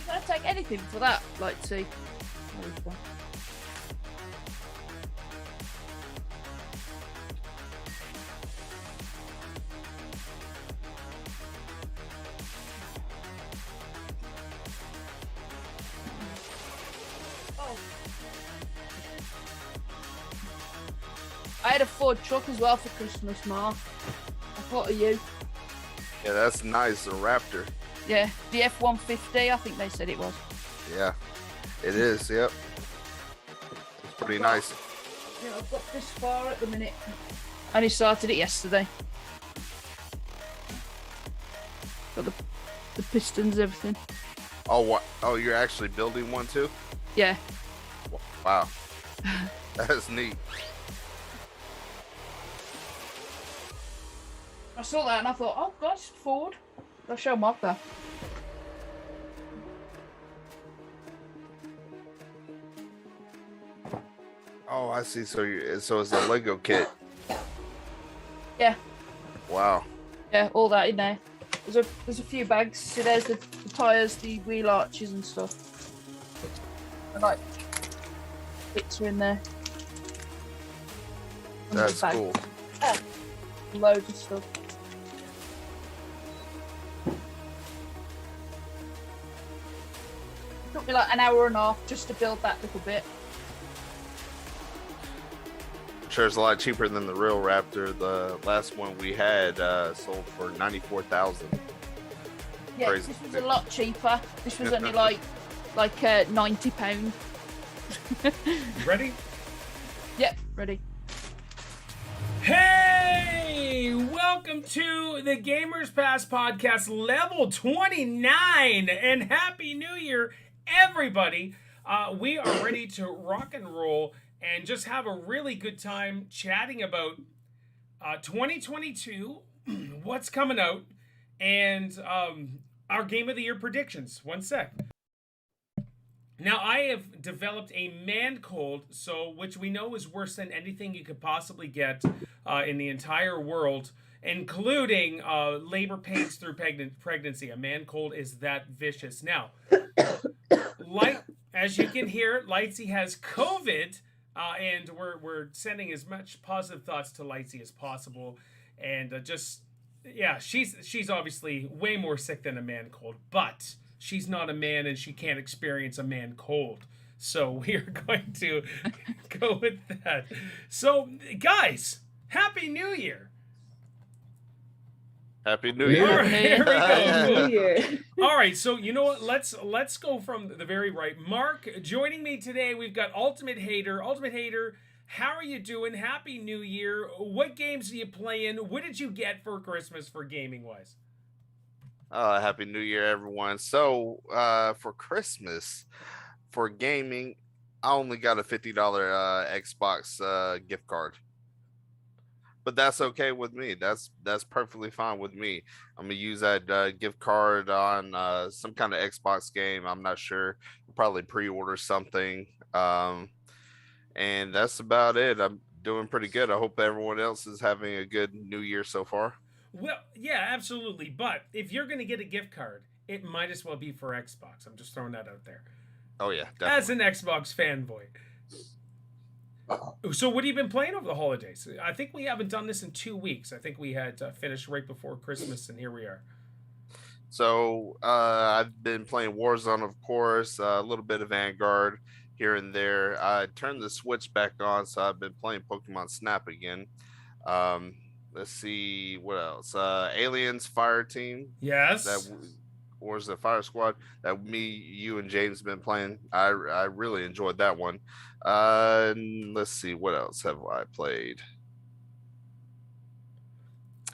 I'd take anything for that, Lightsy. I had a Ford truck as well for Christmas, Mark. I thought of you. Yeah, that's nice. A Raptor. Yeah, the F-150, I think they said it was. Yeah, it is. Yep. It's pretty nice. Yeah, I've got this far at the minute. I only started it yesterday. Got the pistons, everything. Oh, what? Oh, you're actually building one too? Yeah. Wow. That's neat. I saw that and I thought, oh gosh, Ford. I'll show Mark that. Oh, I see. So it's a Lego kit. Yeah. Wow. Yeah, all that in there. There's a few bags. See, there's the tyres, the wheel arches and stuff. And like bits are in there. That's cool. Yeah. Loads of stuff. It took me like an hour and a half just to build that little bit. I'm sure it's a lot cheaper than the real Raptor. The last one we had sold for $94,000. Yeah, Crazy. This was a lot cheaper. This was only like £90. Ready? Yep, ready. Hey, welcome to the Gamers Pass Podcast Level 29, and Happy New Year, everybody. We are ready to rock and roll and just have a really good time chatting about 2022, what's coming out, and our Game of the Year predictions. One sec. Now, I have developed a man cold, which we know is worse than anything you could possibly get in the entire world, including labor pains through pregnancy. A man cold is that vicious. Now, as you can hear, Lightsy has COVID, and we're sending as much positive thoughts to Lightsy as possible, and she's obviously way more sick than a man cold, but she's not a man and she can't experience a man cold. So we are going to go with that. So, guys, Happy New Year. Happy New Year. All right, here we go. Happy New Year. All right, so you know what? Let's go from the very right. Mark, joining me today, we've got Ultimate Hater. Ultimate Hater, how are you doing? Happy New Year. What games are you playing? What did you get for Christmas for gaming-wise? Happy New Year, everyone. So, for Christmas, for gaming, I only got a $50 Xbox gift card. But that's okay with me. That's perfectly fine with me. I'm gonna use that gift card on some kind of Xbox game. I'm not sure. I'll probably pre-order something. And that's about it. I'm doing pretty good. I hope everyone else is having a good New Year so far. Well, yeah, absolutely. But if you're going to get a gift card, it might as well be for Xbox. I'm just throwing that out there. Oh, yeah, definitely. As an Xbox fanboy. So what have you been playing over the holidays? I think we haven't done this in 2 weeks. I think we had finished right before Christmas, and here we are. So I've been playing Warzone, of course, a little bit of Vanguard here and there. I turned the Switch back on, so I've been playing Pokemon Snap again. Let's see what else. Aliens Fire Team. Yes. Or is it Fire Squad that you and James have been playing? I really enjoyed that one. Let's see, what else have I played?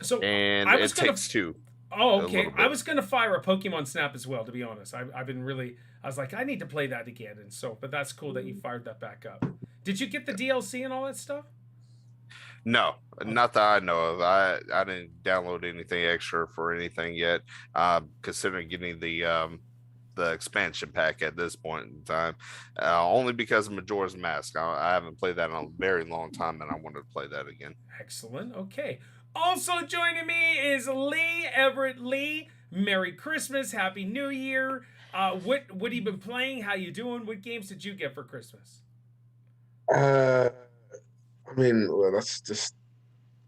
So and I was It Takes Two. Oh, okay. I was gonna fire a Pokemon Snap as well, to be honest. I've been really. I was like, I need to play that again, and so. But that's cool that you fired that back up. Did you get the DLC and all that stuff? No, not that I know of. I didn't download anything extra for anything yet. Considering getting the expansion pack at this point in time, only because of Majora's Mask. I haven't played that in a very long time, and I wanted to play that again. Excellent. Okay. Also joining me is Lee Everett Lee. Merry Christmas, Happy New Year. What have you been playing? How you doing? What games did you get for Christmas? I mean, well, that's just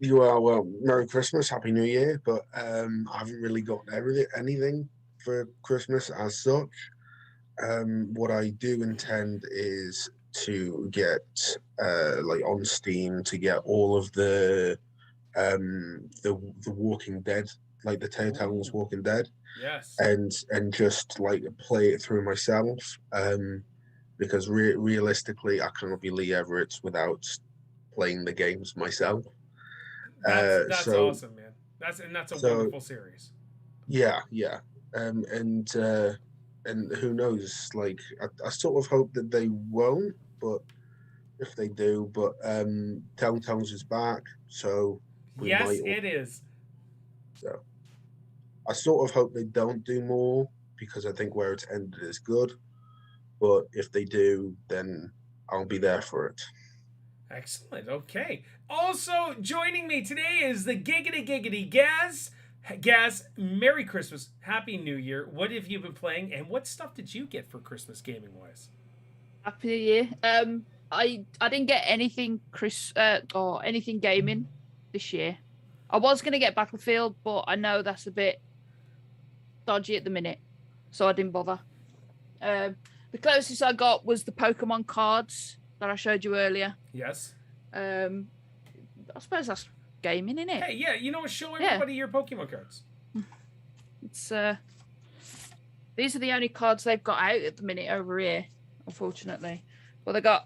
well, Merry Christmas, Happy New Year, but I haven't really gotten anything for Christmas as such. What I do intend is to get like on Steam to get all of the Walking Dead, like the Telltale's Walking Dead, Yes. and just like play it through myself. Because realistically, I cannot be Lee Everett without playing the games myself. That's so, awesome, man. That's a wonderful series. Yeah. And who knows? Like, I sort of hope that they won't, but if they do, but Telltale's is back, so yes, it is. So I sort of hope they don't do more because I think where it's ended is good. But if they do, then I'll be there for it. Excellent. Okay. Also joining me today is the giggity Gaz. Gaz, Merry Christmas, Happy New Year. What have you been playing, and what stuff did you get for Christmas gaming wise? Happy New Year. I didn't get anything or anything gaming this year. I was gonna get Battlefield, but I know that's a bit dodgy at the minute, so I didn't bother. The closest I got was the Pokemon cards that I showed you earlier. Yes. I suppose that's gaming, isn't it? Hey, yeah, you know, show everybody your Pokemon cards. It's these are the only cards they've got out at the minute over here, unfortunately. Well, they got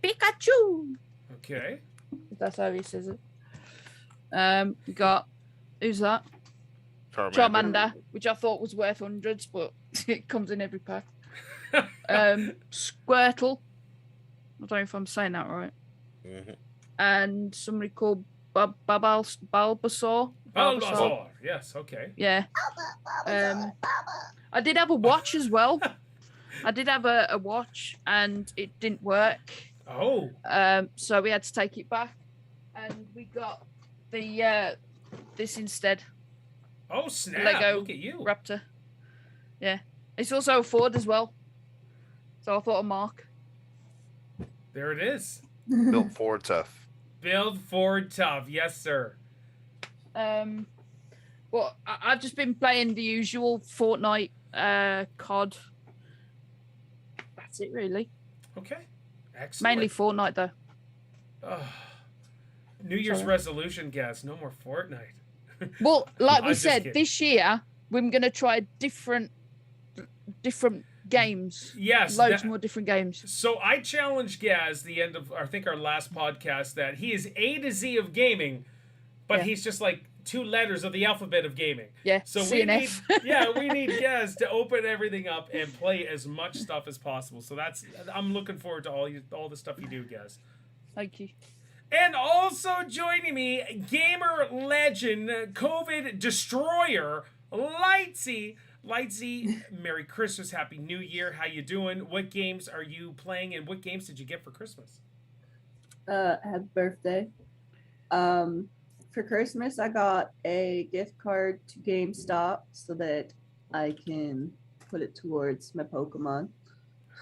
Pikachu. Okay. If that's how he says it. We got who's that? Charmander, which I thought was worth hundreds, but it comes in every pack. Squirtle. I don't know if I'm saying that right. Mm-hmm. And somebody called Bulbasaur. Bulbasaur. Yes. Okay. Yeah. I did have a watch as well. I did have a watch, and it didn't work. Oh. So we had to take it back, and we got the this instead. Oh snap! Lego Look at you, Raptor. Yeah, it's also a Ford as well. So I thought a Mark. There it is. Built Ford tough. Build Ford tough, yes sir. Well, I've just been playing the usual Fortnite, COD. That's it, really. Okay, excellent. Mainly Fortnite, though. New Year's resolution, guys. No more Fortnite. Well, like we I'm just said, kidding. this year we're going to try different games. Yes, loads more different games. So I challenged Gaz the end of I think our last podcast that he is A to Z of gaming, but he's just like 2 letters of the alphabet of gaming. Yeah. So C and we F. need we need Gaz to open everything up and play as much stuff as possible. So I'm looking forward to all the stuff you do, Gaz. Thank you. And also joining me, gamer legend, COVID destroyer, Lightsy. Lightsy, Merry Christmas, Happy New Year. How you doing? What games are you playing, and what games did you get for Christmas? Happy birthday. For Christmas, I got a gift card to GameStop so that I can put it towards my Pokemon.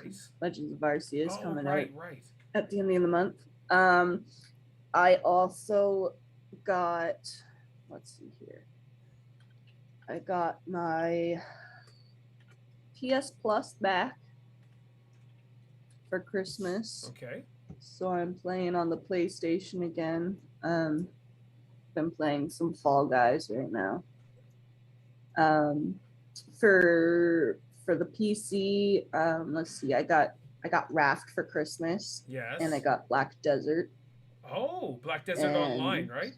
Nice. Legends of Arceus coming out Right. at the end of the month. I also got, let's see here. I got my PS Plus back for Christmas. Okay. So I'm playing on the PlayStation again. Been playing some Fall Guys right now. For the PC, let's see. I got Raft for Christmas. Yes. And I got Black Desert. Oh, Black Desert Online, right?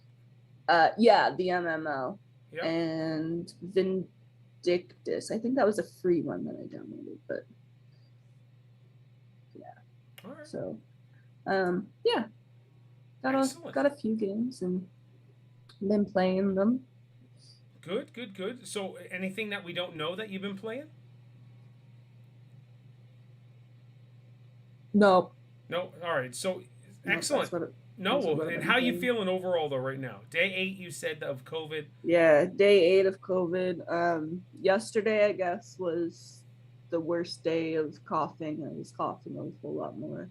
Yeah, the MMO. Yep. And Vindictus. I think that was a free one that I downloaded, but yeah. All right. So, yeah. Got a few games and been playing them. Good. So, anything that we don't know that you've been playing? No. No. All right. So, excellent. No, Those well, would've and been how you things. feeling overall though right now? Day 8, you said, of COVID. Yeah, day 8 of COVID. Yesterday, I guess, was the worst day of coughing. I was coughing a whole lot more.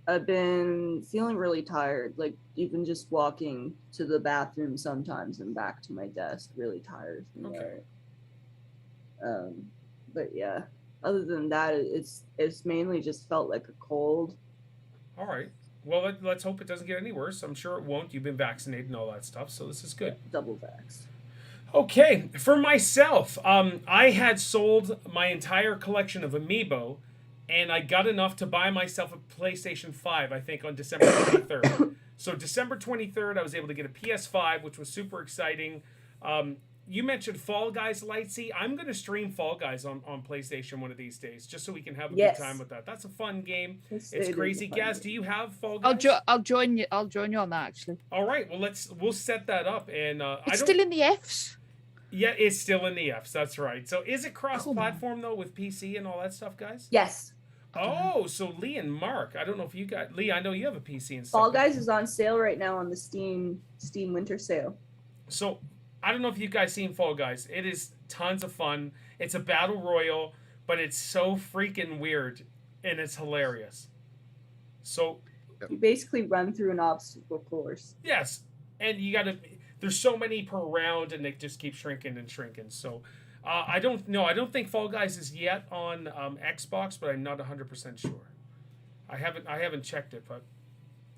I've been feeling really tired, like even just walking to the bathroom sometimes and back to my desk really tires me. Okay. But yeah, other than that, it's mainly just felt like a cold. All right. Well, let's hope it doesn't get any worse. I'm sure it won't. You've been vaccinated and all that stuff, so this is good. Double vax. Okay, for myself, I had sold my entire collection of Amiibo, and I got enough to buy myself a PlayStation 5, I think, on December 23rd. So December 23rd, I was able to get a PS5, which was super exciting. You mentioned Fall Guys, Lightsy. I'm going to stream Fall Guys on PlayStation one of these days, just so we can have a good time with that. That's a fun game. It's crazy. Gaz, do you have Fall Guys? I'll join you. I'll join you on that actually. All right. Well, we'll set that up. And it's still in the Fs. Yeah, it's still in the Fs. That's right. So is it cross-platform though with PC and all that stuff, guys? Yes. Oh, so Lee and Mark. I don't know if you got Lee. I know you have a PC and stuff. Fall Guys is on sale right now on the Steam Winter Sale. So I don't know if you guys seen Fall Guys. It is tons of fun. It's a battle royal, but it's so freaking weird and it's hilarious. So you basically run through an obstacle course. Yes, and you got to. There's so many per round, and they just keep shrinking and shrinking. So I don't know. I don't think Fall Guys is yet on Xbox, but I'm not 100% sure. I haven't checked it, but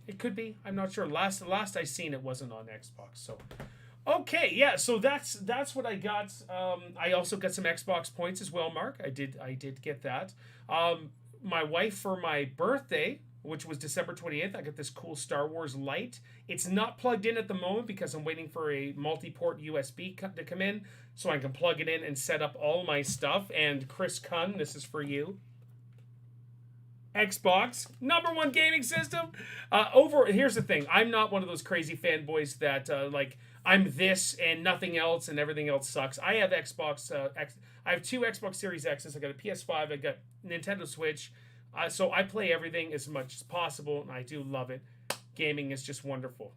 it could be. I'm not sure. Last I seen it wasn't on Xbox. So okay, yeah. So that's what I got. I also got some Xbox points as well, Mark. I did get that. My wife, for my birthday, which was December 28th, I got this cool Star Wars light. It's not plugged in at the moment because I'm waiting for a multi-port USB to come in so I can plug it in and set up all my stuff. And Chris Kunn, this is for you. Xbox, #1 gaming system. Here's the thing. I'm not one of those crazy fanboys that like I'm this and nothing else and everything else sucks. I have Xbox. I have 2 Xbox Series X's. I got a PS5. I got Nintendo Switch. So I play everything as much as possible, and I do love it. Gaming is just wonderful.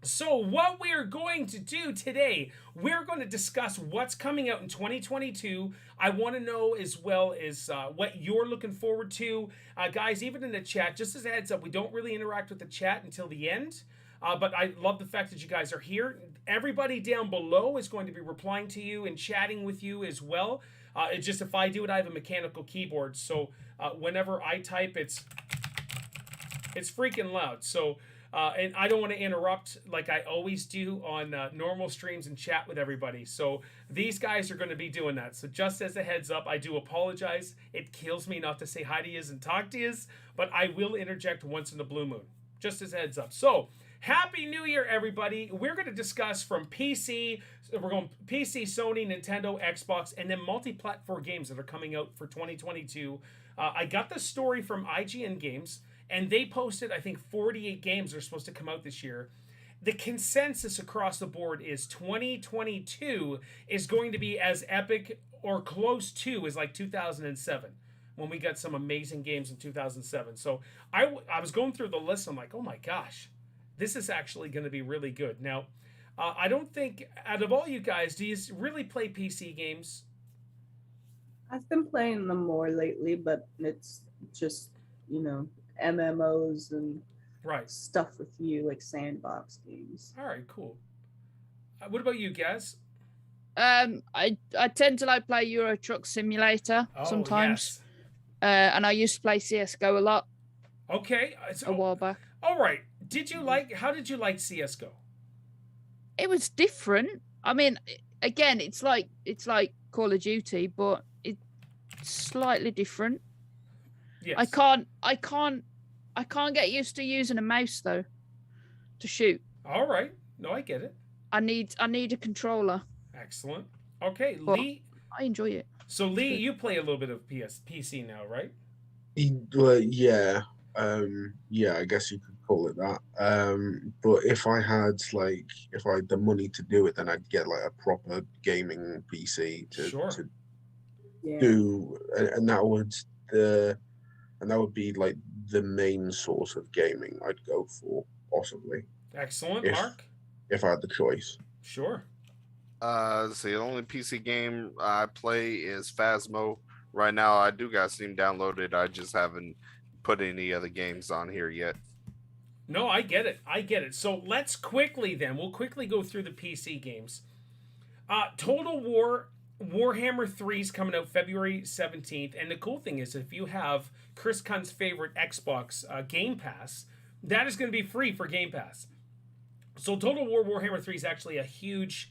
So what we are going to do today, we're going to discuss what's coming out in 2022. I want to know as well as what you're looking forward to. Guys, even in the chat, just as a heads up, we don't really interact with the chat until the end. But I love the fact that you guys are here. Everybody down below is going to be replying to you and chatting with you as well. It's just if I do it, I have a mechanical keyboard. So whenever I type, it's freaking loud. So and I don't want to interrupt like I always do on normal streams and chat with everybody. So these guys are going to be doing that. So just as a heads up, I do apologize. It kills me not to say hi to yous and talk to yous, but I will interject once in a blue moon. Just as a heads up. So Happy New Year, everybody. We're going to discuss from PC, we're going PC, Sony, Nintendo, Xbox, and then multi-platform games that are coming out for 2022. I got the story from IGN Games, and they posted, I think, 48 games that are supposed to come out this year. The consensus across the board is 2022 is going to be as epic or close to as like 2007. When we got some amazing games in 2007. So I was going through the list. I'm like, oh my gosh, this is actually going to be really good. Now, I don't think, out of all you guys, do you really play PC games? I've been playing them more lately, but it's just, MMOs and stuff with you, like sandbox games. All right, cool. What about you, Gaz? I tend to play Euro Truck Simulator sometimes. Yes. And I used to play CSGO a lot. Okay. A while back. All right. How did you like CSGO? It was different. I mean, again, it's like Call of Duty, but it's slightly different. Yes. I can't get used to using a mouse though to shoot. All right. No, I get it. I need a controller. Excellent. Okay, but Lee. I enjoy it. So Lee, you play a little bit of PC now, right? Yeah. I guess you could call it that. But if I had the money to do it, then I'd get like a proper gaming PC to do, and that would be like the main source of gaming I'd go for, possibly, Excellent, if Mark. if I had the choice. Sure. So the only PC game I play is Phasmo. Right now, I do got Steam downloaded. I just haven't put any other games on here yet. No, I get it. I get it. So let's quickly we'll quickly go through the PC games. Total War Warhammer 3 is coming out February 17th. And the cool thing is, if you have Chris Kunn's favorite Xbox Game Pass, that is going to be free for Game Pass. So Total War Warhammer 3 is actually a huge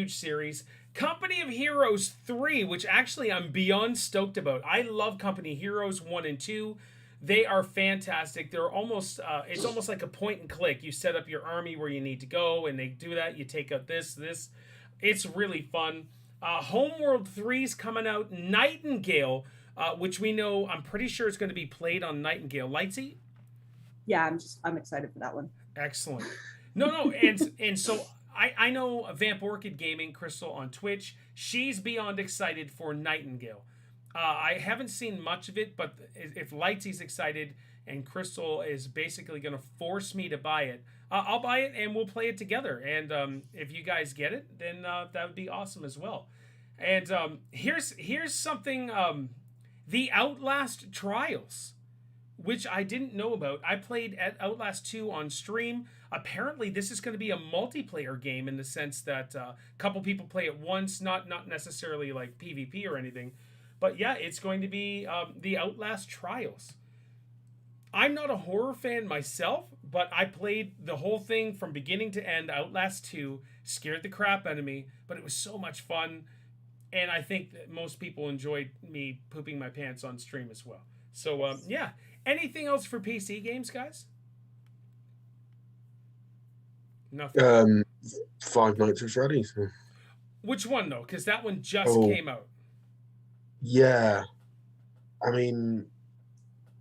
series. Company of Heroes 3, which actually I'm beyond stoked about. I love Company of Heroes 1 and 2. They are fantastic. They're almost it's almost like a point and click. You set up your army where you need to go, and they do that. You take out this. It's really fun. Homeworld 3 is coming out. Nightingale, which we know, I'm pretty sure it's going to be played on Nightingale. Lightsy? Yeah, I'm excited for that one. Excellent. No, and so I know Vamp Orchid Gaming, Crystal on Twitch. She's beyond excited for Nightingale. I haven't seen much of it, but if Lightsy's excited and Crystal is basically going to force me to buy it, I'll buy it and we'll play it together. And if you guys get it, then that would be awesome as well. And here's something, the Outlast Trials, which I didn't know about. I played at Outlast 2 on stream. Apparently, this is going to be a multiplayer game in the sense that a couple people play it once, not necessarily like PvP or anything. But yeah, it's going to be the Outlast Trials. I'm not a horror fan myself, but I played the whole thing from beginning to end, Outlast 2, scared the crap out of me, but it was so much fun. And I think that most people enjoyed me pooping my pants on stream as well. So, yeah. Anything else for PC games, guys? Nothing. Five Nights at Freddy's. Which one, though? Because that one just came out. Yeah. I mean,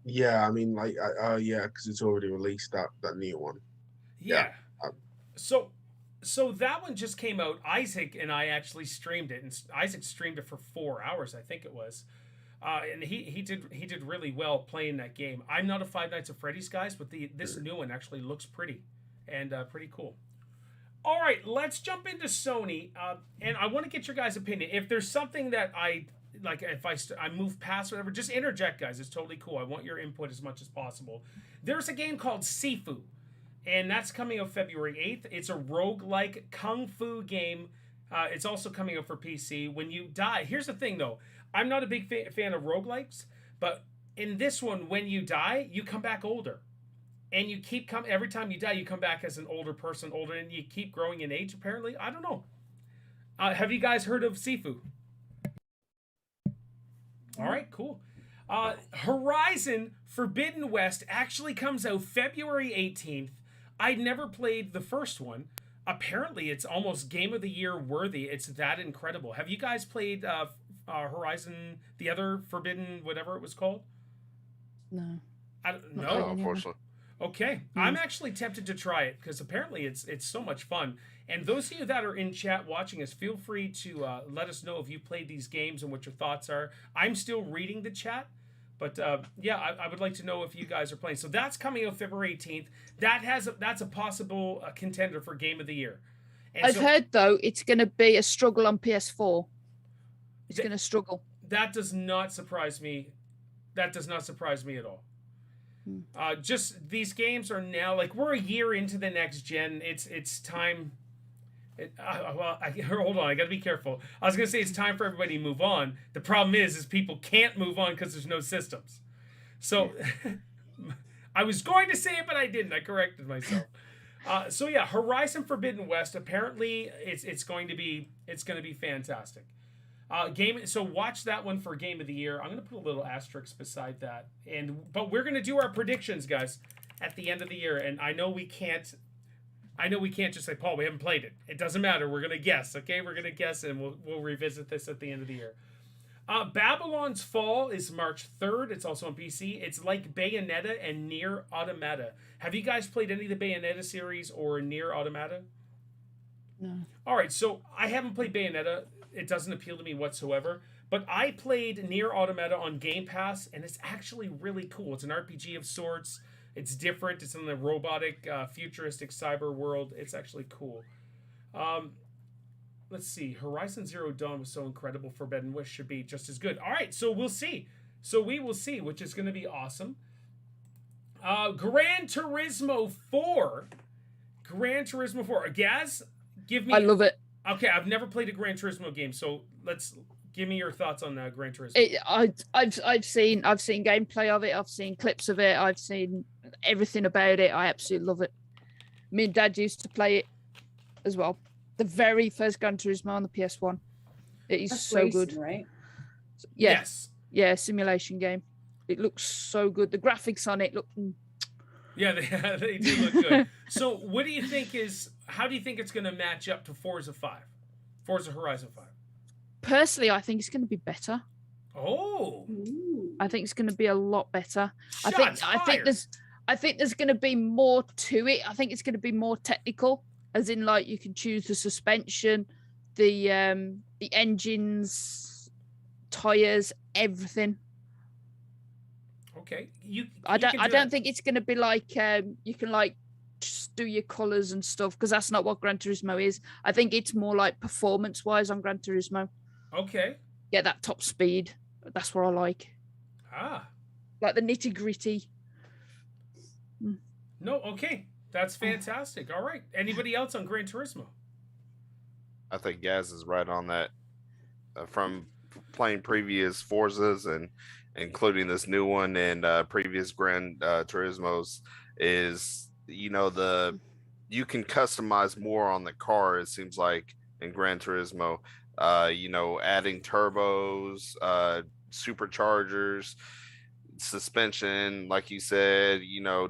like, yeah, because it's already released, that new one. Yeah. So that one just came out. Isaac and I actually streamed it, and Isaac streamed it for 4 hours, I think it was. And he did really well playing that game. I'm not a Five Nights at Freddy's guys, but this new one actually looks pretty and pretty cool. All right, let's jump into Sony, and I want to get your guys' opinion. If there's something that I like, if I move past whatever, just interject, guys. It's totally cool. I want your input as much as possible. There's a game called Sifu, and that's coming out February 8th. It's a roguelike kung fu game. It's also coming out for PC. When you die, here's the thing though. I'm not a big fan of roguelikes, but in this one, when you die, you come back older. And you keep every time you die, you come back as an older person, and you keep growing in age, apparently. I don't know. Have you guys heard of Sifu? All right, cool. Horizon Forbidden West actually comes out February 18th. I'd never played the first one. Apparently, it's almost Game of the Year worthy. It's that incredible. Have you guys played Horizon, the other Forbidden, whatever it was called? No. No, unfortunately. Okay, I'm actually tempted to try it because apparently it's so much fun. And those of you that are in chat watching us, feel free to let us know if you played these games and what your thoughts are. I'm still reading the chat, but yeah, I would like to know if you guys are playing. So that's coming out February 18th. That's a possible contender for Game of the Year. And I've heard though it's going to be a struggle on PS4. It's going to struggle. That does not surprise me. That does not surprise me at all. Just these games are now like we're a year into the next gen. It's time. Hold on, I gotta be careful. I was gonna say it's time for everybody to move on. The problem is people can't move on because there's no systems. So I was going to say it, but I didn't. I corrected myself. So yeah, Horizon Forbidden West. Apparently, it's going to be fantastic. So watch that one for Game of the Year. I'm going to put a little asterisk beside that. But we're going to do our predictions, guys, at the end of the year. And I know we can't just say, Paul, we haven't played it. It doesn't matter. We're going to guess, okay? We're going to guess, and we'll revisit this at the end of the year. Babylon's Fall is March 3rd. It's also on PC. It's like Bayonetta and Nier Automata. Have you guys played any of the Bayonetta series or Nier Automata? No. All right, so I haven't played Bayonetta. It doesn't appeal to me whatsoever. But I played Nier Automata on Game Pass, and it's actually really cool. It's an RPG of sorts. It's different. It's in the robotic, futuristic cyber world. It's actually cool. Let's see. Horizon Zero Dawn was so incredible. Forbidden Wish should be just as good. All right, so we'll see. So we will see, which is going to be awesome. Gran Turismo 4. Gran Turismo 4. Gaz, give me... I love it. Okay, I've never played a Gran Turismo game, so give me your thoughts on Gran Turismo. I've seen gameplay of it. I've seen clips of it. I've seen everything about it. I absolutely love it. Me and Dad used to play it as well. The very first Gran Turismo on the PS1. It is That's so racing, good. right? Yes. Yeah, simulation game. It looks so good. The graphics on it look... Yeah, they do look good. So what do you think how do you think it's going to match up to Forza Horizon 5? Personally, I think it's going to be better. Oh. Ooh. I think it's going to be a lot better. Shots I think there's going to be more to it. I think it's going to be more technical, as in like you can choose the suspension, the engines, tires, everything. Okay. I don't think it's going to be like you can like just do your colors and stuff, because that's not what Gran Turismo is. I think it's more like performance wise on Gran Turismo. Okay. Get that top speed. That's what I like. Like the nitty gritty. No, okay. That's fantastic. All right. Anybody else on Gran Turismo? I think Gaz is right on that. From playing previous Forzas and including this new one and previous Gran Turismos, is you can customize more on the car, it seems like, in Gran Turismo. Adding turbos, superchargers, suspension, like you said,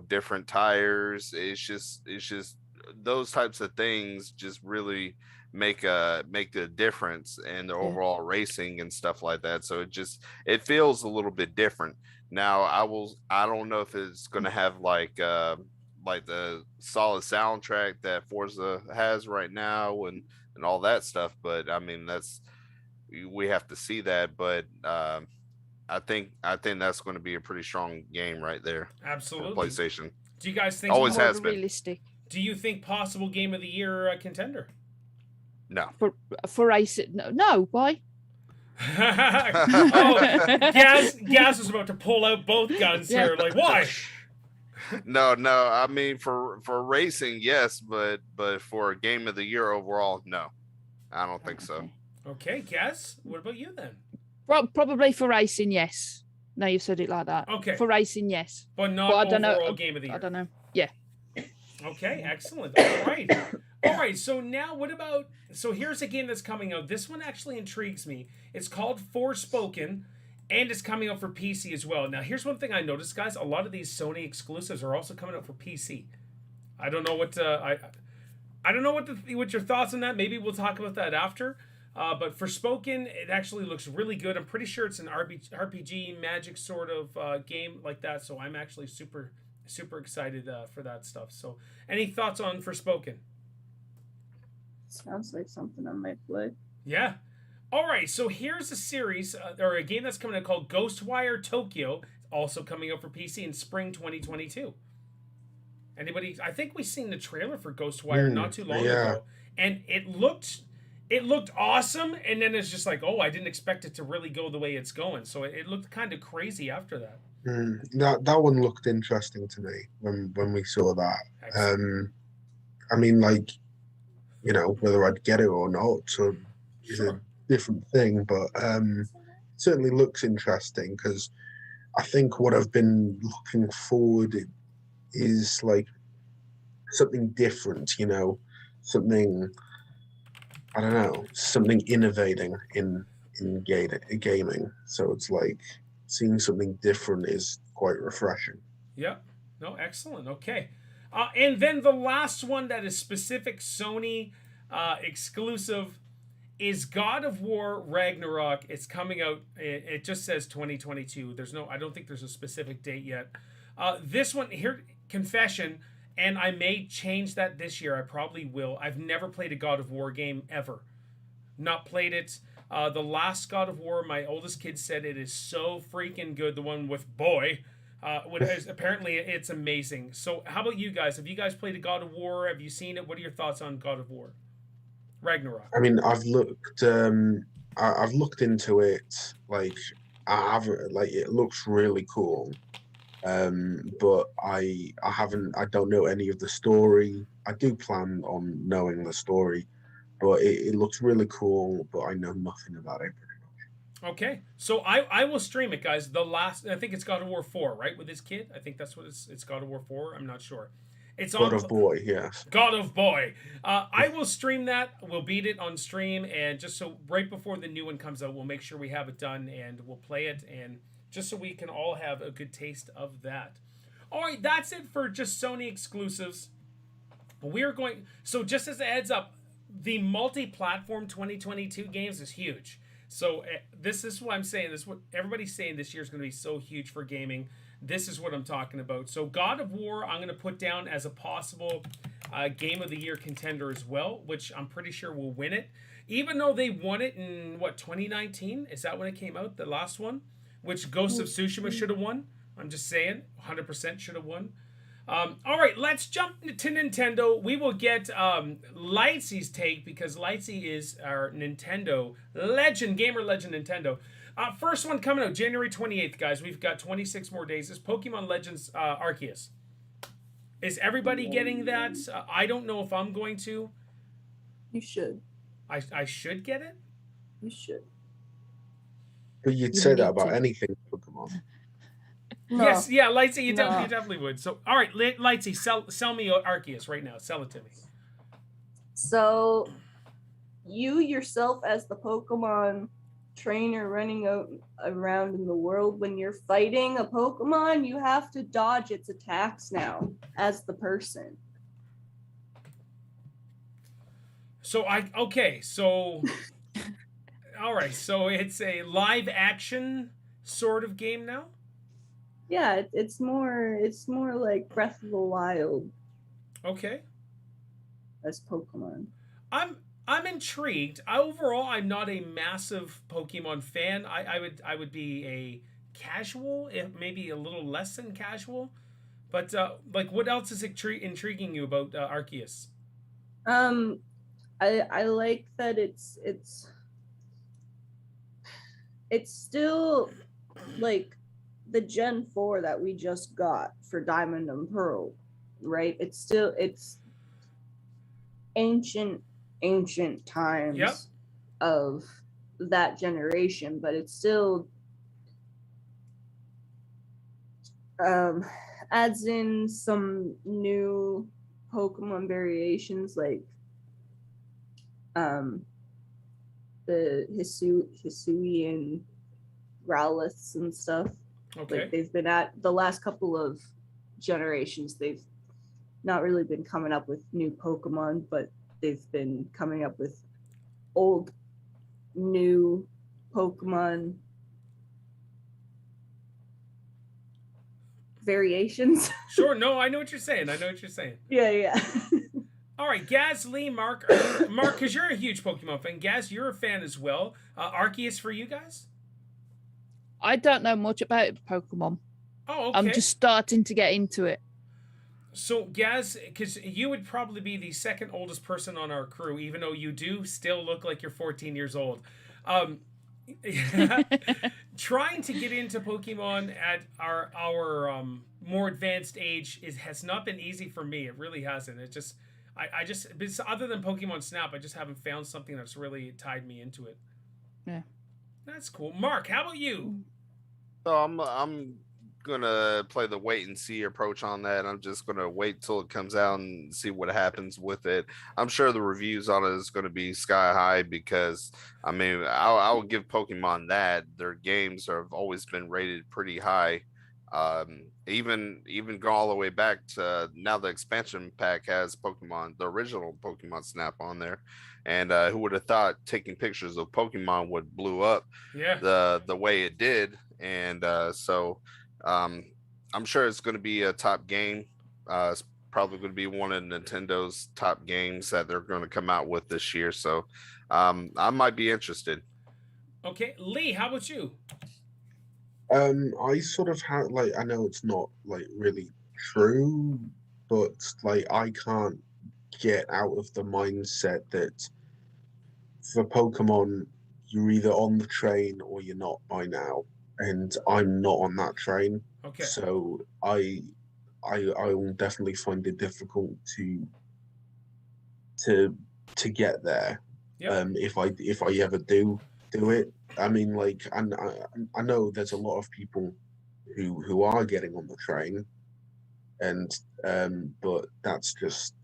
different tires. It's just those types of things just really make the difference in the overall racing and stuff like that. So it feels a little bit different. Now I don't know if it's going to have like the solid soundtrack that Forza has right now and all that stuff, but I mean we have to see that. But I think that's going to be a pretty strong game right there. Absolutely. For PlayStation. Do you guys think Always More has been. realistic. Do you think possible game of the year contender? No. For racing? No. Why? Gas is about to pull out both guns here. Like, why? No. I mean, for racing, yes, but for game of the year overall, no. I don't think so. Okay, Gas. What about you then? Probably for racing, yes. No, you said it like that. Okay. For racing, yes. But not I don't overall know. game of the year. I don't know. Yeah. Okay, excellent. All right. So now so here's a game that's coming out. This one actually intrigues me. It's called Forspoken, and it's coming out for PC as well. Now, here's one thing I noticed, guys. A lot of these Sony exclusives are also coming out for PC. I don't know what I don't know what your thoughts on that. Maybe we'll talk about that after. But Forspoken, it actually looks really good. I'm pretty sure it's an RPG magic sort of game like that. So I'm actually super excited for that stuff. So any thoughts on Forspoken? Sounds like something I might play. Yeah. All right. So here's a series or a game that's coming out called Ghostwire Tokyo. Also coming out for PC in spring 2022. Anybody? I think we seen the trailer for Ghostwire not too long ago, and it looked awesome. And then it's just like, oh, I didn't expect it to really go the way it's going. So it looked kind of crazy after that. That one looked interesting to me when we saw that. Excellent. I mean, like, whether I'd get it or not, so is a different thing. But it certainly looks interesting, because I think what I've been looking forward is like something different, something, I don't know, something innovating in gaming. So it's like seeing something different is quite refreshing. Yeah. No, excellent. Okay. And then the last one that is specific Sony exclusive is God of War Ragnarok. It's coming out. It just says 2022. I don't think there's a specific date yet. This one here, confession, and I may change that this year. I probably will. I've never played a God of War game ever. Not played it. The last God of War, my oldest kid said it is so freaking good. The one with boy. Apparently it's amazing. So how about you guys? Have you guys played a God of War? Have you seen it? What are your thoughts on God of War? Ragnarok. I mean, I've looked. I've looked into it. Like, I haven't. Like, it looks really cool. But I haven't. I don't know any of the story. I do plan on knowing the story, but it looks really cool. But I know nothing about it. Okay, so I will stream it, guys. The last, I think it's God of War 4, right, with his kid. I think that's what it's God of War 4. I'm not sure. It's God on of Boy, yes. God of Boy. I will stream that. We'll beat it on stream, and just so right before the new one comes out, we'll make sure we have it done and we'll play it, and just so we can all have a good taste of that. All right, that's it for just Sony exclusives. We're going. So just as a heads up, the multi-platform 2022 games is huge. So this is what I'm saying. This is what everybody's saying this year is going to be so huge for gaming. This is what I'm talking about. So God of War, I'm going to put down as a possible Game of the Year contender as well, which I'm pretty sure will win it. Even though they won it in, 2019? Is that when it came out? The last one? Which Ghost of Tsushima should have won. I'm just saying. 100% should have won. All right, let's jump to Nintendo. We will get Lightsy's take because Lightsy is our Nintendo legend, gamer legend Nintendo. First one coming out January 28th, guys. We've got 26 more days. It's Pokemon Legends Arceus. Is everybody getting that? I don't know if I'm going to. You should. I should get it? You should. But you'd You say that need about to. anything Pokemon. No. Yes, yeah, Lightsy, you No. definitely would. So, all right, Lightsy, sell me Arceus right now. Sell it to me. So, you yourself as the Pokemon trainer running around in the world, when you're fighting a Pokemon, you have to dodge its attacks now as the person. So all right, so it's a live action sort of game now? Yeah, it's more like Breath of the Wild Okay. as Pokemon. I'm intrigued. Overall, I'm not a massive Pokemon fan. I would be a casual, if maybe a little less than casual. But what else is intriguing you about Arceus? I like that it's still like the Gen 4 that we just got for Diamond and Pearl, right? It's ancient times Yep. of that generation, but it still adds in some new Pokemon variations like the Hisui and Growlithe and stuff. Okay. Like they've been at the last couple of generations, they've not really been coming up with new Pokemon, but they've been coming up with old, new Pokemon variations. Sure. No, I know what you're saying. Yeah. All right, Gaz, Lee, Mark, Mark, because you're a huge Pokemon fan. Gaz, you're a fan as well. Arceus for you guys? I don't know much about Pokemon. Oh, okay. I'm just starting to get into it. So, Gaz, because you would probably be the second oldest person on our crew, even though you do still look like you're 14 years old. Trying to get into Pokemon at our more advanced age has not been easy for me. It really hasn't. It just I just other than Pokemon Snap, I just haven't found something that's really tied me into it. Yeah, that's cool. Mark, how about you? So I'm gonna play the wait and see approach on that. I'm just gonna wait till it comes out and see what happens with it. I'm sure the reviews on it is gonna be sky high because I mean I will give Pokemon that their games have always been rated pretty high. Even go all the way back to now the expansion pack has Pokemon, the original Pokemon Snap on there. And who would have thought taking pictures of Pokemon would blew up the way it did. And so I'm sure it's going to be a top game. It's probably going to be one of Nintendo's top games that they're going to come out with this year. So I might be interested. Okay, Lee, how about you? I sort of have like I know it's not like really true, but like I can't get out of the mindset that for Pokemon you're either on the train or you're not by now, and I'm not on that train, Okay. so I will definitely find it difficult to get there. Yep. If I ever do it, I mean, like I know there's a lot of people who are getting on the train, and but that's just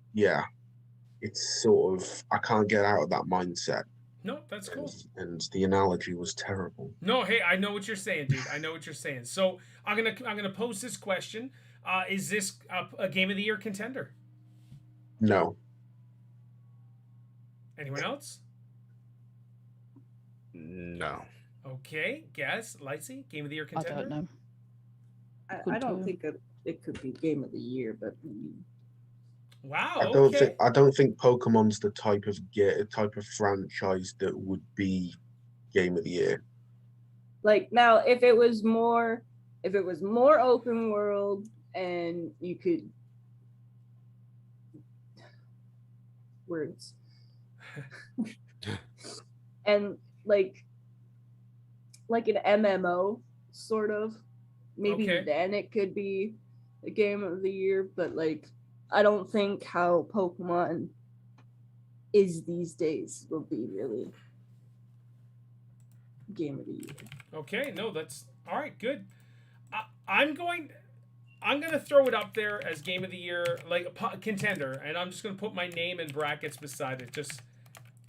it's sort of I can't get out of that mindset. No, that's cool. And the analogy was terrible. No, hey, I know what you're saying, dude. I know what you're saying. So I'm gonna pose this question: is this a Game of the Year contender? No. Anyone else? No. Okay, guess Lightsy, Game of the Year I contender. don't know. I don't think it could be Game of the Year, but Wow. I don't think Pokemon's the type of franchise that would be Game of the Year. like now, if it was more open world and you could words and like an MMO sort of, maybe Okay. then it could be a Game of the Year, but like I don't think how Pokemon is these days will be really Game of the Year. Okay, no, that's all right. Good. I'm going to throw it up there as Game of the Year, like a contender, and I'm just going to put my name in brackets beside it.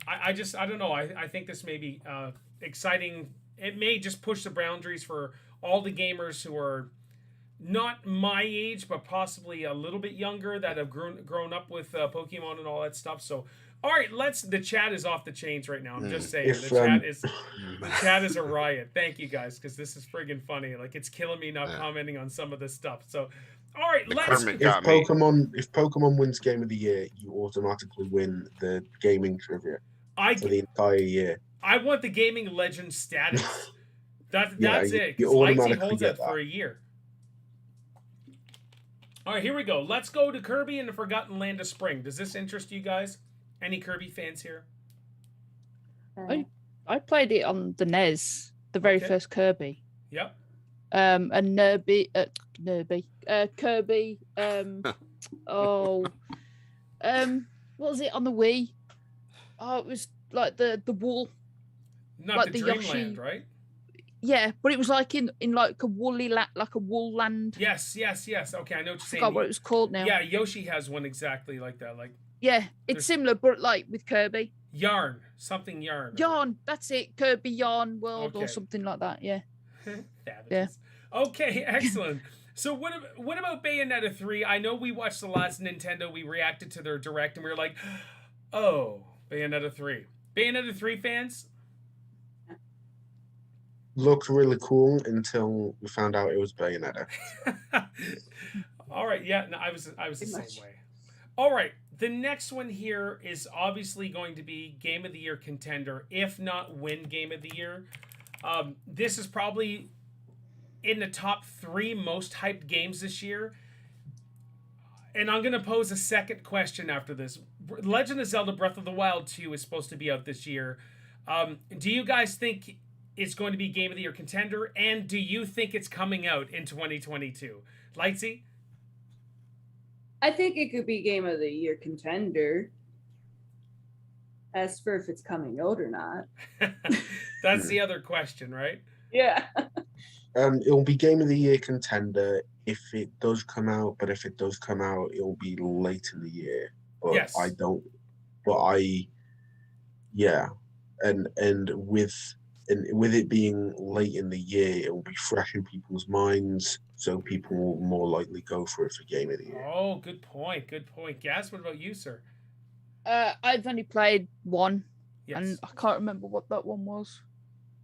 I don't know. I think this may be exciting. It may just push the boundaries for all the gamers who are not my age, but possibly a little bit younger that have grown up with Pokemon and all that stuff. So, all right, the chat is off the chains right now. I'm just saying, the chat is a riot. Thank you guys, because this is friggin' funny. Like, it's killing me not commenting on some of this stuff. So, all right, if Pokemon wins Game of the Year, you automatically win the gaming trivia for the entire year. I want the gaming legend status. That's it. You Because Lightsy automatically holds get that for a year. All right, here we go. Let's go to Kirby and the Forgotten Land of Spring. Does this interest you guys? Any Kirby fans here? I played it on the NES, the very first Kirby. Yep. And Kirby. What was it on the Wii? Oh, it was like the wool. Not like the Yoshi. Dreamland, right? Yeah, but it was like in like a woolly like a wool land. Yes. Okay, I know what you're saying. I forgot what it was called now. Yeah, Yoshi has one exactly like that. Like yeah, it's similar, but like with Kirby. Yarn, something yarn. Yarn, that's it. Kirby Yarn World or something like that. Yeah. Yeah. Okay, excellent. So what about Bayonetta 3? I know we watched the last Nintendo. We reacted to their direct and we were like, oh, Bayonetta 3. Bayonetta 3 fans? Looked really cool until we found out it was Bayonetta. All right, yeah, no, I was the same way. All right, the next one here is obviously going to be Game of the Year contender, if not win Game of the Year. This is probably in the top 3 most hyped games this year. And I'm going to pose a second question after this. Legend of Zelda Breath of the Wild 2 is supposed to be out this year. Do you guys think it's going to be Game of the Year contender? And do you think it's coming out in 2022? Lightsy? I think it could be Game of the Year contender. As for if it's coming out or not. That's the other question, right? Yeah. It'll be Game of the Year contender if it does come out, but if it does come out, it'll be late in the year. But yes. And with it being late in the year, it will be fresh in people's minds, so people will more likely go for it for Game of the Year. Oh, good point. Gaz, what about you, sir? I've only played one, and I can't remember what that one was.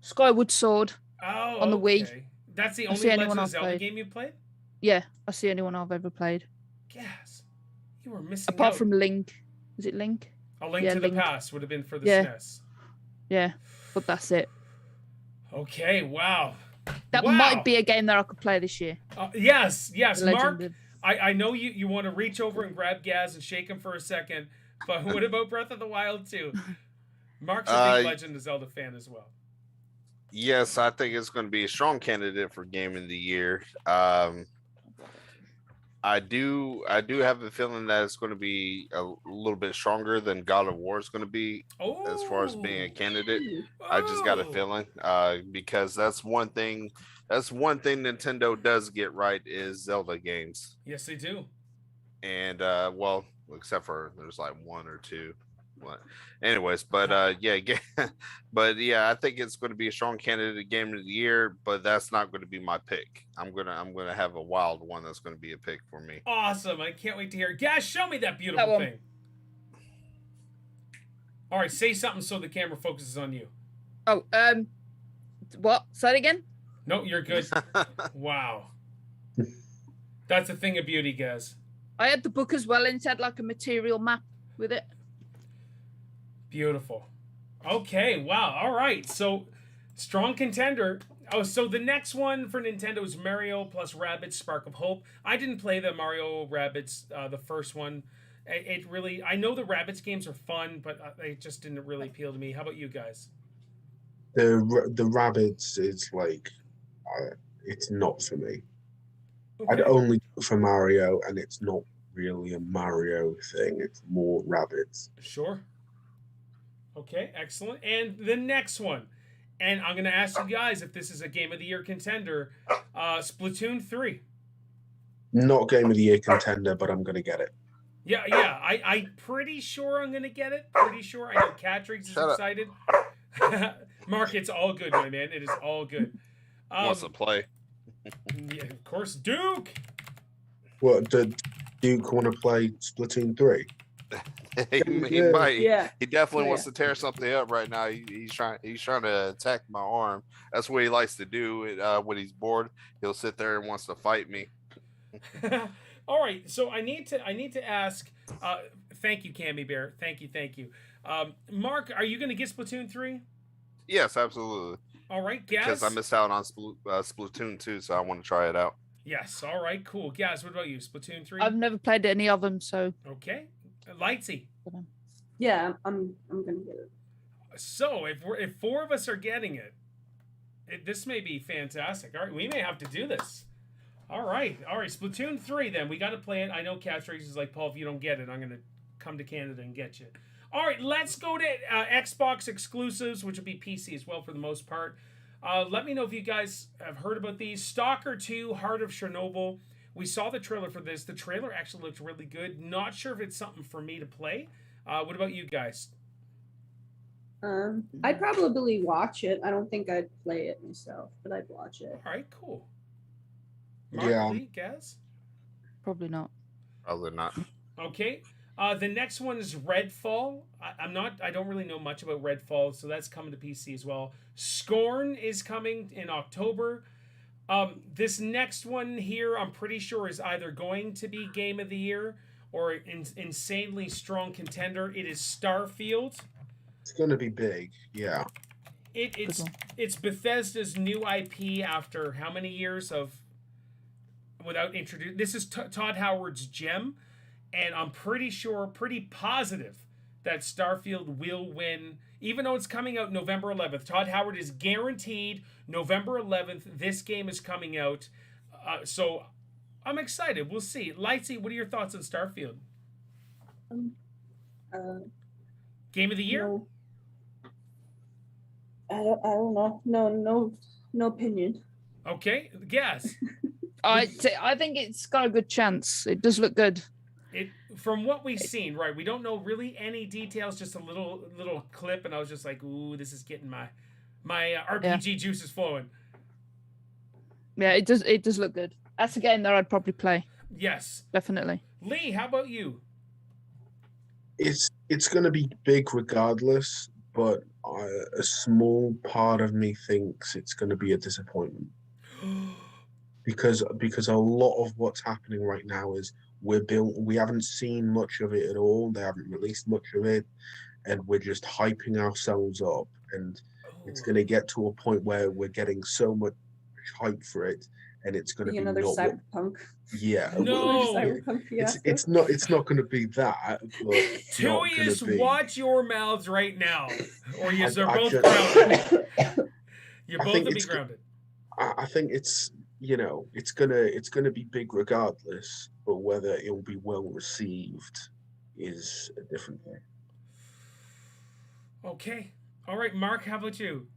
Skyward Sword on the Wii. That's the only Legend of Zelda game you played? Yeah, that's the only one I've ever played. Gaz, you were missing Apart from Link. Is it Link? A Link to the Past would have been for the yeah. SNES. Yeah, but that's it. Okay, wow. That Wow. might be a game that I could play this year. Yes, The Mark. Legend of- I know you want to reach over and grab Gaz and shake him for a second, but what about Breath of the Wild 2? Mark's a big Legend of Zelda fan as well. Yes, I think it's going to be a strong candidate for Game of the Year. I do have a feeling that it's going to be a little bit stronger than God of War is going to be as far as being a candidate. I just got a feeling because that's one thing Nintendo does get right is Zelda games. Yes, they do. And well, except for there's like one or two. Anyways, but yeah, but yeah, I think it's going to be a strong candidate Game of the Year, but that's not going to be my pick. I'm gonna have a wild one that's going to be a pick for me. Awesome! I can't wait to hear. Guys, show me that beautiful thing. All right, say something so the camera focuses on you. Oh, what? Say it again. No, you're good. Wow, that's a thing of beauty, guys. I had the book as well, and it had like a material map with it. Beautiful. Okay, wow. All right. So, strong contender. Oh, so the next one for Nintendo is Mario plus Rabbids Spark of Hope. I didn't play the Mario Rabbids, the first one. It really, I know the Rabbids games are fun, but they just didn't really appeal to me. How about you guys? The Rabbids is like, it's not for me. Okay. I'd only do it for Mario, and it's not really a Mario thing. It's more Rabbids. Sure. Okay, excellent. And the next one, and I'm going to ask you guys if this is a Game of the Year contender, Splatoon 3. Not Game of the Year contender, but I'm going to get it. Yeah, I'm pretty sure I'm going to get it. Pretty sure. I know Catrix is excited. Mark, it's all good, my man. It is all good. Wants to play. Yeah, of course, Duke. What, did Duke want to play Splatoon 3? he might. Yeah. He definitely wants to tear something up right now. He's trying to attack my arm. That's what he likes to do. When he's bored, he'll sit there and wants to fight me. All right, so I need to ask. Thank you, Cammy Bear. Thank you. Mark, are you going to get Splatoon 3? Yes, absolutely. All right, Gaz. Because I missed out on Splatoon 2, so I want to try it out. Yes. All right. Cool. Gaz, what about you? Splatoon 3. I've never played any of them, so. Okay. Lightsy. Yeah, I'm gonna get it. So if four of us are getting it, this may be fantastic. All right, we may have to do this. All right. Splatoon 3. Then we got to play it. I know Catchphrase is like, Paul, if you don't get it, I'm gonna come to Canada and get you. All right, let's go to Xbox exclusives, which will be PC as well for the most part. Let me know if you guys have heard about these. Stalker 2, Heart of Chernobyl. We saw the trailer for this. The trailer actually looked really good. Not sure if it's something for me to play. What about you guys? I'd probably watch it. I don't think I'd play it myself, but I'd watch it. All right, cool. Mark, Yeah. Lee, Gaz? Probably not. Probably not. Okay. The next one is Redfall. I don't really know much about Redfall, so that's coming to PC as well. Scorn is coming in October. This next one here, I'm pretty sure is either going to be Game of the Year or insanely strong contender. It is Starfield. It's going to be big, yeah. It's Bethesda's new IP after how many years of without introducing. This is Todd Howard's gem. And I'm pretty positive that Starfield will win, even though it's coming out November 11th. Todd Howard is guaranteed November 11th. This game is coming out. So I'm excited. We'll see. Lightsy, what are your thoughts on Starfield? Game of the Year? No. I don't know. No opinion. Okay. Guess. I think it's got a good chance. It does look good. From what we've seen, right? We don't know really any details, just a little clip, and I was just like, "Ooh, this is getting my RPG juices flowing." Yeah, it does look good. That's a game that I'd probably play. Yes, Definitely. Lee, how about you? It's going to be big regardless, but a small part of me thinks it's going to be a disappointment because a lot of what's happening right now is we haven't seen much of it at all. They haven't released much of it, and we're just hyping ourselves up and it's Ooh. going to get to a point where we're getting so much hype for it, and it's going to Be be another not what. cyberpunk. Yeah, No. Cyberpunk fiasco. it's not going to be that, but it's not going Tuius, to be. watch your mouths right now, or you're I both just- grounded. You're I both think to be it's grounded. I think it's it's gonna be big regardless, but whether it'll be well received is a different thing. Okay. All right, Mark, how about you?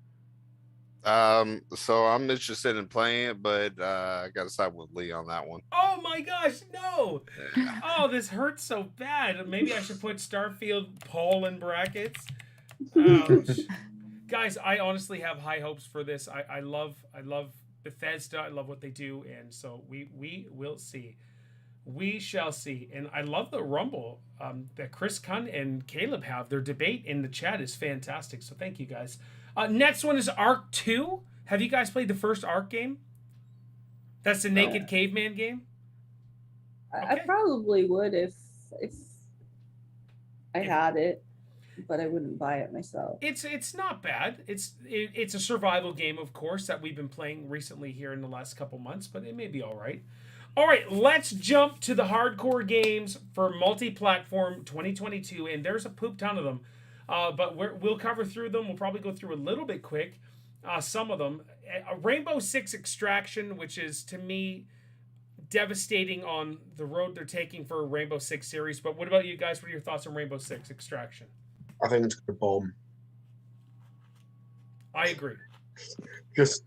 So I'm interested in playing it, but I gotta side with Lee on that one. Oh my gosh, no! Yeah. Oh, this hurts so bad. Maybe I should put Starfield Paul in brackets. Ouch. Guys, I honestly have high hopes for this. I love Bethesda. I love what they do, and so we will see. We shall see. And I love the rumble that Chris Kunn and Caleb have. Their debate in the chat is fantastic. So thank you guys. Next one is Ark 2. Have you guys played the first Ark game? That's the Naked Caveman game? I probably would if I had it, but I wouldn't buy it myself. It's not bad. It's a survival game, of course, that we've been playing recently here in the last couple months, but it may be all right. All right, let's jump to the hardcore games for multi-platform 2022, and there's a poop ton of them. But we'll cover through them. We'll probably go through a little bit quick. Some of them. Rainbow Six Extraction, which is, to me, devastating on the road they're taking for a Rainbow Six series. But what about you guys? What are your thoughts on Rainbow Six Extraction? I think it's gonna bomb. I agree. Just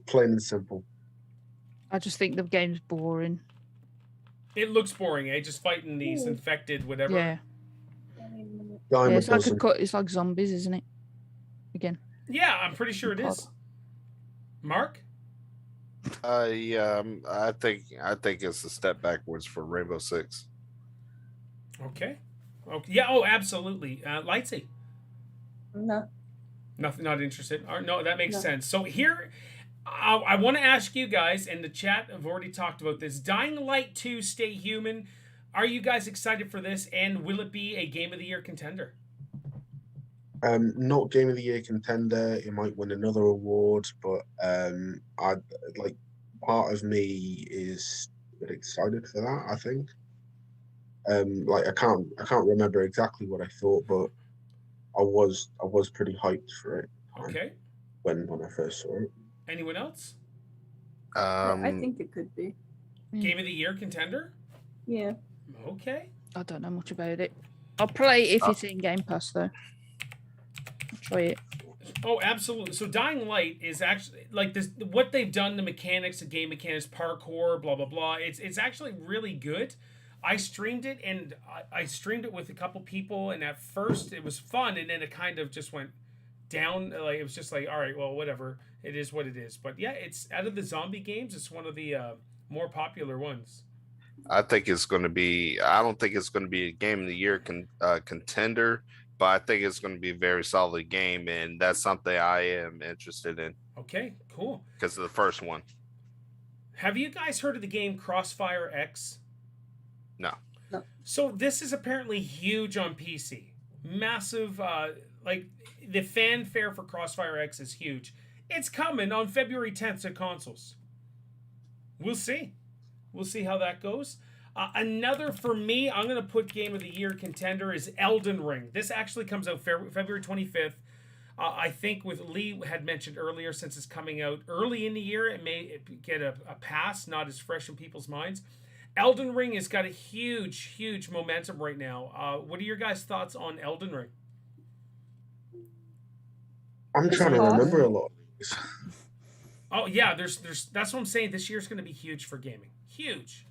plain and simple. I just think the game's boring. It looks boring, eh? Just fighting these infected, whatever. Yeah. Diamond It's like doesn't. it's like zombies, isn't it? Again. Yeah, I'm pretty sure it is. Mark? Yeah, I think it's a step backwards for Rainbow Six. Okay. Yeah. Oh, absolutely. Lightsy. No. Nothing. Not interested. No, that makes No. sense. So here, I want to ask you guys, and the chat have already talked about this. Dying Light 2: Stay Human. Are you guys excited for this? And will it be a Game of the Year contender? Not Game of the Year contender. It might win another award, but I like part of me is a bit excited for that. I think. Like I can't remember exactly what I thought, but I was pretty hyped for it. Okay. When I first saw it. Anyone else? I think it could be. Game of the Year contender? Yeah. Okay. I don't know much about it. I'll play it if it's in Game Pass though. I'll try it. Oh, absolutely. So Dying Light is actually like this. What they've done, the mechanics, the game mechanics, parkour, blah blah blah. It's actually really good. I streamed it, and I streamed it with a couple people, and at first it was fun, and then it kind of just went down. Like it was just like, all right, well, whatever. It is what it is. But yeah, it's out of the zombie games, it's one of the more popular ones. I think it's going to be. I don't think it's going to be a Game of the Year contender, but I think it's going to be a very solid game, and that's something I am interested in. Okay, cool. Because of the first one. Have you guys heard of the game Crossfire X? No. No. So this is apparently huge on PC. Massive, like the fanfare for Crossfire X is huge. It's coming on February 10th to consoles. We'll see. We'll see how that goes. Another, for me, I'm going to put Game of the Year contender is Elden Ring. This actually comes out February 25th. I think with Lee had mentioned earlier, since it's coming out early in the year, it may get a pass, not as fresh in people's minds. Elden Ring has got a huge momentum right now. What are your guys' thoughts on Elden Ring? I'm trying to remember a lot of these. Oh yeah, there's that's what I'm saying. This year's going to be huge for gaming. Huge.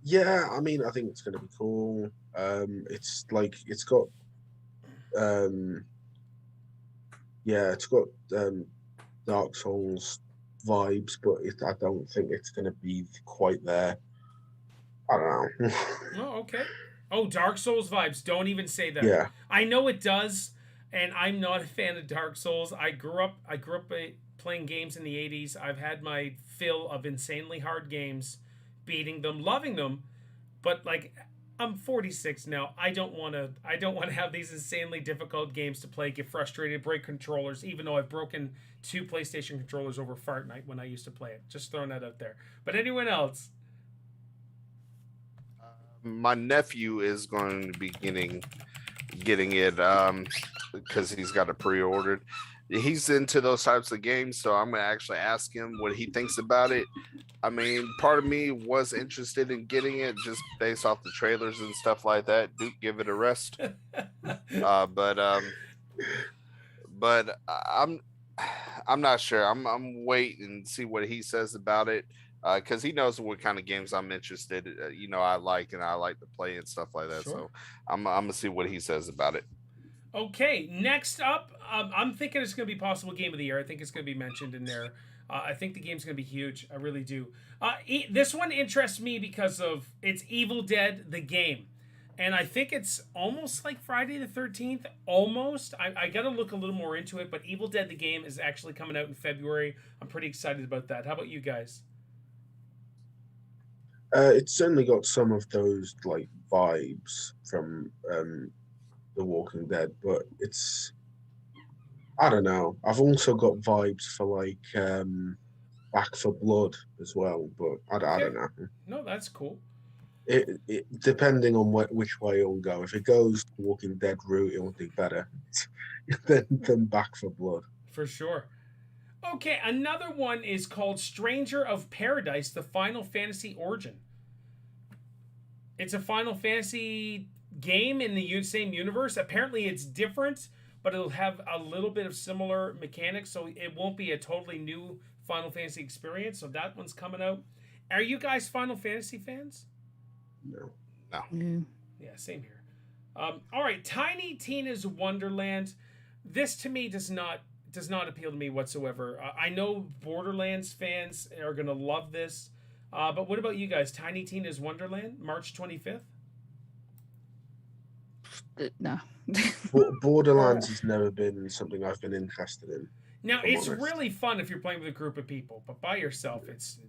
Yeah, I mean, I think it's going to be cool. It's like it's got, Dark Souls vibes, but I don't think it's going to be quite there. I don't know. Oh, okay. Oh, Dark Souls vibes. Don't even say that. Yeah. I know it does, and I'm not a fan of Dark Souls. I grew up playing games in the 80s. I've had my fill of insanely hard games, beating them, loving them, but like I'm 46 now. I don't want to have these insanely difficult games to play, get frustrated, break controllers, even though I've broken 2 PlayStation controllers over Fart Night when I used to play it. Just throwing that out there. But anyone else? My nephew is going to be getting it because he's got it pre-ordered. He's into those types of games, so I'm gonna actually ask him what he thinks about it. I mean, part of me was interested in getting it just based off the trailers and stuff like that. Duke, give it a rest. But I'm not sure. I'm waiting to see what he says about it. Because he knows what kind of games I'm interested in, I like and I like to play and stuff like that. Sure. So I'm gonna see what he says about it. Okay, next up, I'm thinking it's going to be possible game of the year. I think it's going to be mentioned in there. I think the game's going to be huge. I really do. This one interests me because of it's Evil Dead, the game. And I think it's almost like Friday the 13th. Almost. I got to look a little more into it. But Evil Dead, the game, is actually coming out in February. I'm pretty excited about that. How about you guys? It's certainly got some of those like vibes from The Walking Dead, but I don't know. I've also got vibes for like Back for Blood as well, but I don't know. No, that's cool. It depending on which way it'll go. If it goes the Walking Dead route, it'll do better than Back for Blood. For sure. Okay, another one is called Stranger of Paradise, the Final Fantasy Origin. It's a Final Fantasy game in the same universe. Apparently it's different, but it'll have a little bit of similar mechanics, so it won't be a totally new Final Fantasy experience. So that one's coming out. Are you guys Final Fantasy fans? No. Yeah, same here. All right, Tiny Tina's Wonderland. This to me does not appeal to me whatsoever. I know Borderlands fans are gonna love this, but what about you guys? Tiny Tina's Wonderland, March 25th. No. Borderlands has never been something I've been interested in. Now it's really fun if you're playing with a group of people, but by yourself, it's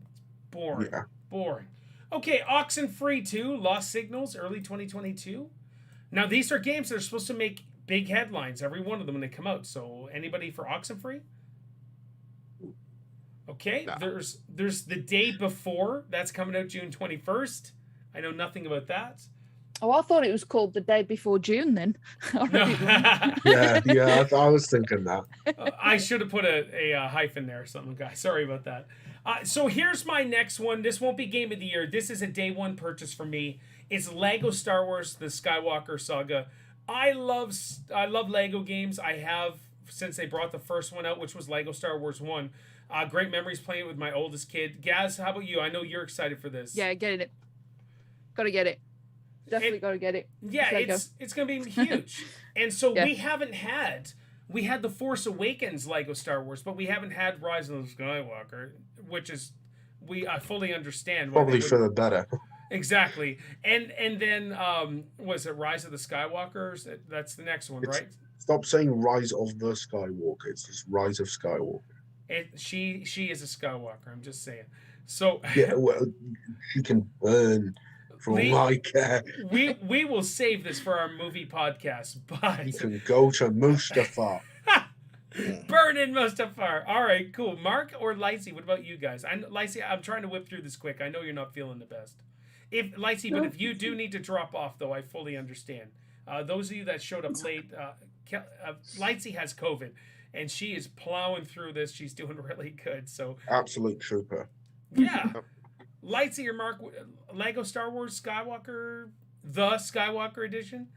boring. Yeah. Boring. Okay, Oxenfree 2, Lost Signals, early 2022. Now these are games that are supposed to make big headlines, every one of them when they come out. So anybody for Oxenfree? Okay, no. There's The Day Before, that's coming out June 21st. I know nothing about that. Oh, I thought it was called The Day Before June then. yeah, I was thinking that. I should have put a hyphen there or something, guys. Sorry about that. So here's my next one. This won't be Game of the Year. This is a day one purchase for me. It's Lego Star Wars, The Skywalker Saga. I love Lego games. I have since they brought the first one out, which was Lego Star Wars 1. Great memories playing it with my oldest kid. Gaz, how about you? I know you're excited for this. Yeah, getting it. Gotta get it. Definitely gotta get it. Yeah, it's gonna be huge. And so we had the Force Awakens Lego Star Wars, but we haven't had Rise of the Skywalker, which is I fully understand. Probably for the better. Exactly. And then was it Rise of the Skywalkers? That's the next one, right? Stop saying Rise of the Skywalker. It's just Rise of Skywalker. She is a Skywalker. I'm just saying. So yeah, well, she can burn for all I care. We will save this for our movie podcast, but you can go to Mustafar. Burn in Mustafar. All right, cool. Mark or Lightsy, what about you guys? Lightsy, I'm trying to whip through this quick. I know you're not feeling the best. But if you do need to drop off, though, I fully understand. Those of you that showed up late, Lightsy has COVID, and she is plowing through this. She's doing really good. So absolute trooper. Yeah. Lightsy or Mark, Lego Star Wars Skywalker, the Skywalker edition?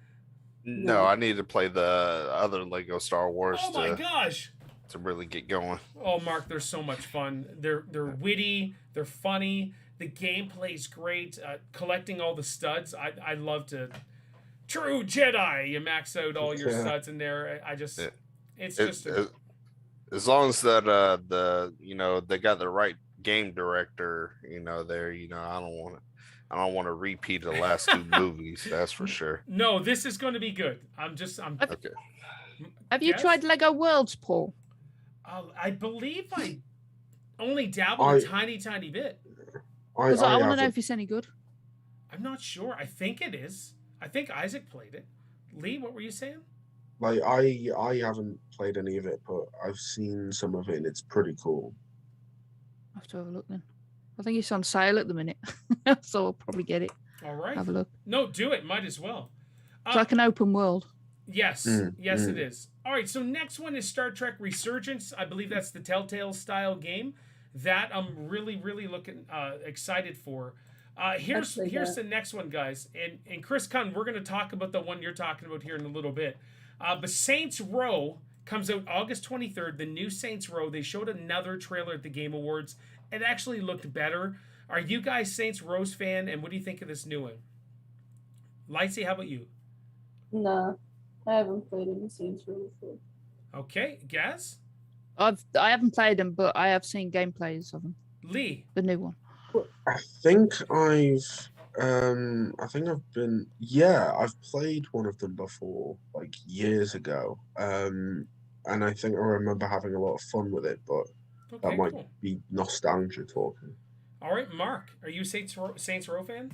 No, I need to play the other Lego Star Wars. Oh my gosh! To really get going. Oh, Mark, they're so much fun. They're witty. They're funny. The gameplay's great. Collecting all the studs, I love to. True Jedi, you max out all your studs in there. As long as that they got the right game director, there, I don't want to repeat the last two movies. That's for sure. No, this is going to be good. Okay. Have you tried Lego Worlds, Paul? I believe I only dabbled a tiny bit. Because I want to know if it's any good. I'm not sure. I think it is. I think Isaac played it. Lee, what were you saying? Like I haven't played any of it, but I've seen some of it and it's pretty cool. I have to have a look then. I think it's on sale at the minute, so I'll probably get it. All right. Have a look. No, do it. Might as well. It's like an open world. Yes. Yes, it is. All right. So next one is Star Trek Resurgence. I believe that's the Telltale style game that I'm really, really looking excited for. Here's the next one, guys. And Chris Cunn, we're going to talk about the one you're talking about here in a little bit. But Saints Row comes out August 23rd. The new Saints Row. They showed another trailer at the Game Awards. It actually looked better. Are you guys Saints Row's fan? And what do you think of this new one? Lightsy, how about you? Nah, I haven't played any Saints Row before. Okay, Gaz? I haven't played them, but I have seen gameplays of them. Lee? The new one. I think I've played one of them before, like years ago. And I think I remember having a lot of fun with it, but that might be nostalgia talking. All right, Mark, are you a Saints Row fan?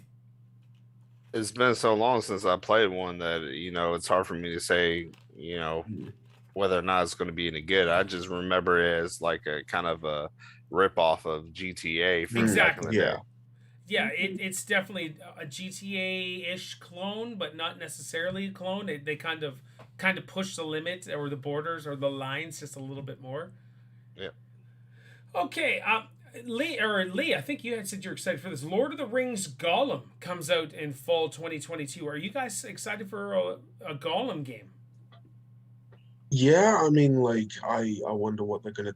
It's been so long since I played one that, it's hard for me to say, whether or not it's going to be any good. I just remember it as like a kind of a ripoff of GTA from back in the day. Yeah, it's definitely a GTA-ish clone, but not necessarily a clone. They kind of push the limit or the borders or the lines just a little bit more. Yeah. Okay, Lee, I think you had said you're excited for this. Lord of the Rings Gollum comes out in fall 2022. Are you guys excited for a Gollum game? Yeah, I mean, like, I wonder what they're going to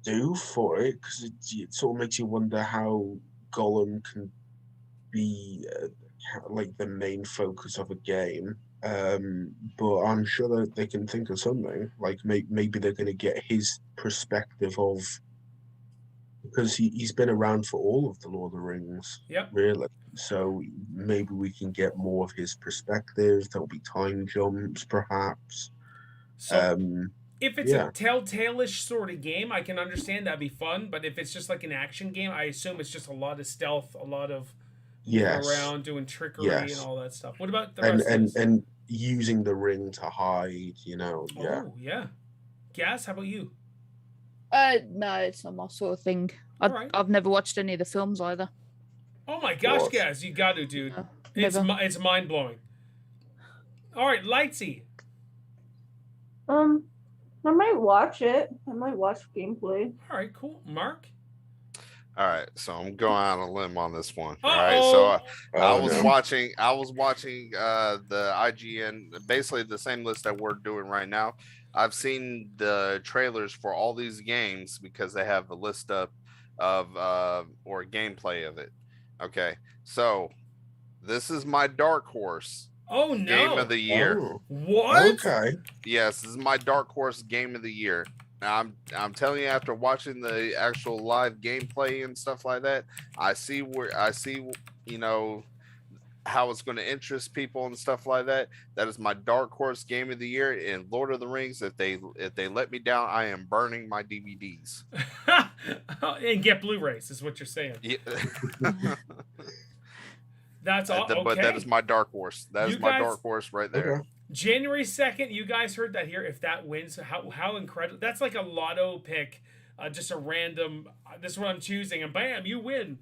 do for it, because it sort of makes you wonder how Gollum can be like the main focus of a game. But I'm sure that they can think of something. Like maybe they're going to get his perspective of, because he's been around for all of the Lord of the Rings. Yep. Really. So maybe we can get more of his perspective. There'll be time jumps, perhaps. So if it's a Telltale-ish sort of game, I can understand that'd be fun. But if it's just like an action game, I assume it's just a lot of stealth, a lot of moving around, doing trickery and all that stuff. What about the rest and using the ring to hide? Oh yeah. Gaz, how about you? No, it's not my sort of thing. Right. I've never watched any of the films either. Oh my gosh, Gaz, you got to, dude. It's mind blowing. All right, Lightsy. I might watch it. I might watch gameplay. All right, cool. Mark? All right, so I'm going out on a limb on this one. Uh-oh. All right, so I was watching the IGN, basically the same list that we're doing right now. I've seen the trailers for all these games because they have a list up of or gameplay of it. Okay, so this is my dark horse. Oh no! Game of the year. Oh. What? Okay. Yes, this is my dark horse game of the year. Now, I'm telling you, after watching the actual live gameplay and stuff like that, I see how it's going to interest people and stuff like that. That is my dark horse game of the year. In Lord of the Rings, if they let me down, I am burning my DVDs and get Blu-rays is what you're saying. Yeah. That's all. Okay. But that is my dark horse. That is my dark horse right there. Okay. January 2nd, you guys heard that here. If that wins, how incredible. That's like a lotto pick, just a random, this is what I'm choosing, and bam, you win.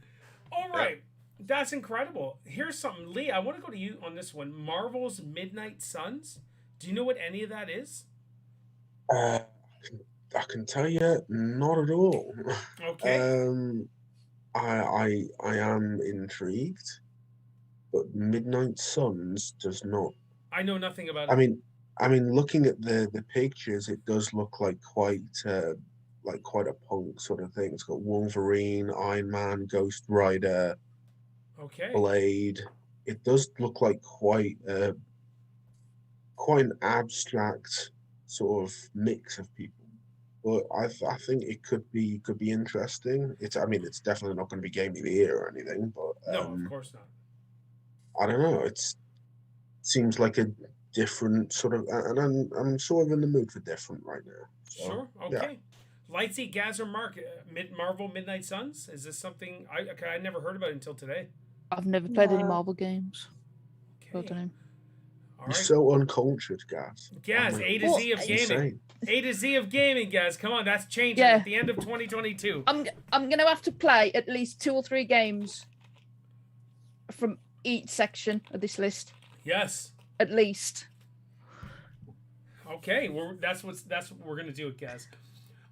All right. Yeah. That's incredible. Here's something, Lee, I want to go to you on this one. Marvel's Midnight Suns. Do you know what any of that is? I can tell you, not at all. Okay. I am intrigued, but Midnight Suns does not. I know nothing about it. I mean, looking at the pictures, it does look like quite a punk sort of thing. It's got Wolverine, Iron Man, Ghost Rider, Blade. It does look like quite an abstract sort of mix of people. But I think it could be interesting. It's definitely not going to be Game of the Year or anything. But no, of course not. I don't know. Seems like a different sort of, and I'm sort of in the mood for different right now. So, sure. Okay. Yeah. Lightsy, Gaz, or Mark, Marvel Midnight Suns. Is this something I never heard about it until today? I've never played any No. Marvel games. So I Okay. don't know. All You're right. so uncultured, Gaz. Gaz, Oh my A to Well, Z of God, gaming. insane. A to Z of gaming, guys. Come on, that's changing Yeah. at the end of 2022. I'm gonna have to play at least 2 or 3 games from each section of this list, Yes. at least. Okay, that's what we're gonna do it, guys.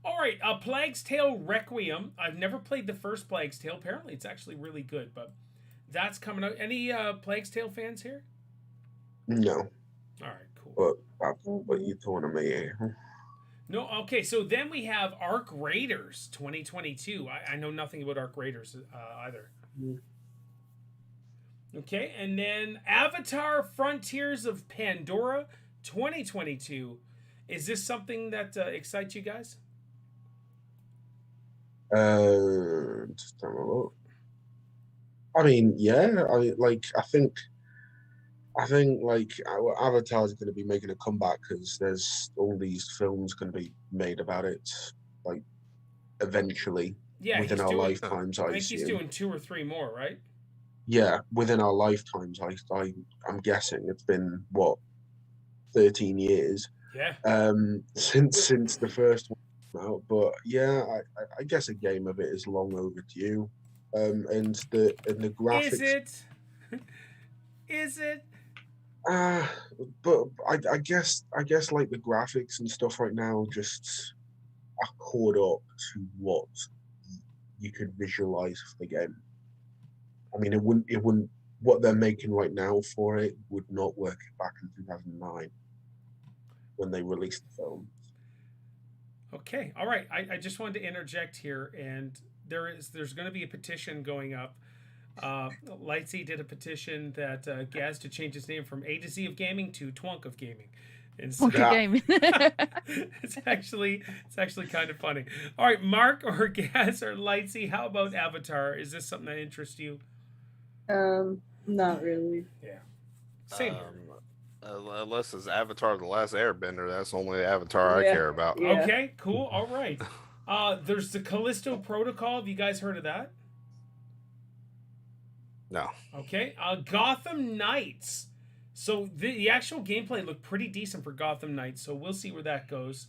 All right, Plague's Tale Requiem. I've never played the first Plague's Tale. Apparently, it's actually really good, but that's coming out. Any Plague's Tale fans here? No, All right, cool. but you throwing at me here. No, okay. So then we have Arc Raiders 2022. I know nothing about Arc Raiders either. Okay, and then Avatar: Frontiers of Pandora 2022. Is this something that excites you guys? Just have a look. I mean, yeah. I think like Avatar is going to be making a comeback because there's all these films going to be made about it, like eventually Yeah, within he's our doing. lifetimes. I I think he's assume. doing 2 or 3 more, right? Yeah, within our lifetimes. I'm guessing it's been what 13 years Yeah. since the first one came out. But yeah, I guess a game of it is long overdue. And the graphics. Is it? Is it? But I guess like the graphics and stuff right now just are caught up to what you could visualize for the game. I mean, it wouldn't. What they're making right now for it would not work back in 2009 when they released the film. Okay. All right. I just wanted to interject here, and there's going to be a petition going up. Lightsy did a petition that Gaz to change his name from A to Z of Gaming to Twunk of Gaming. And so, Monkey gaming. it's actually kind of funny. All right, Mark or Gaz or Lightsy, how about Avatar? Is this something that interests you? Not really. Yeah. Same here. Unless it's Avatar: The Last Airbender, that's the only Avatar I Yeah. care about. Yeah. Okay, cool. All right. There's the Callisto Protocol. Have you guys heard of that? No. Okay. Gotham Knights. So the actual gameplay looked pretty decent for Gotham Knights. So we'll see where that goes.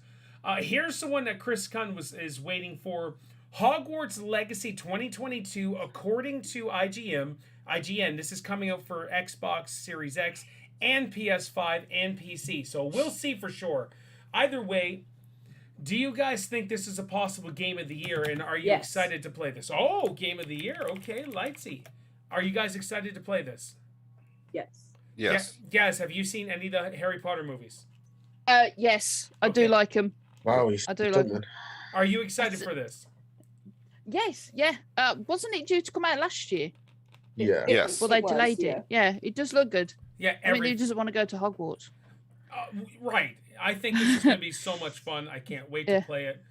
Here's the one that Chris Kunn is waiting for. Hogwarts Legacy 2022, according to IGN. This is coming out for Xbox Series X and PS5 and PC. So we'll see for sure. Either way, do you guys think this is a possible game of the year? And are you Yes. excited to play this? Oh, game of the year. Okay, Lightsy. Are you guys excited to play this? Yes. Yes. Gaz, have you seen any of the Harry Potter movies? Yes, I do Okay. like them. Wow, he's I do like done them. Are you excited for this? Yes, yeah. Wasn't it due to come out last year? Yeah. Yes. Well, they it was, delayed yeah. it. Yeah, it does look good. Yeah, I mean, he doesn't want to go to Hogwarts. right. I think this is going to be so much fun. I can't wait to Yeah. play it.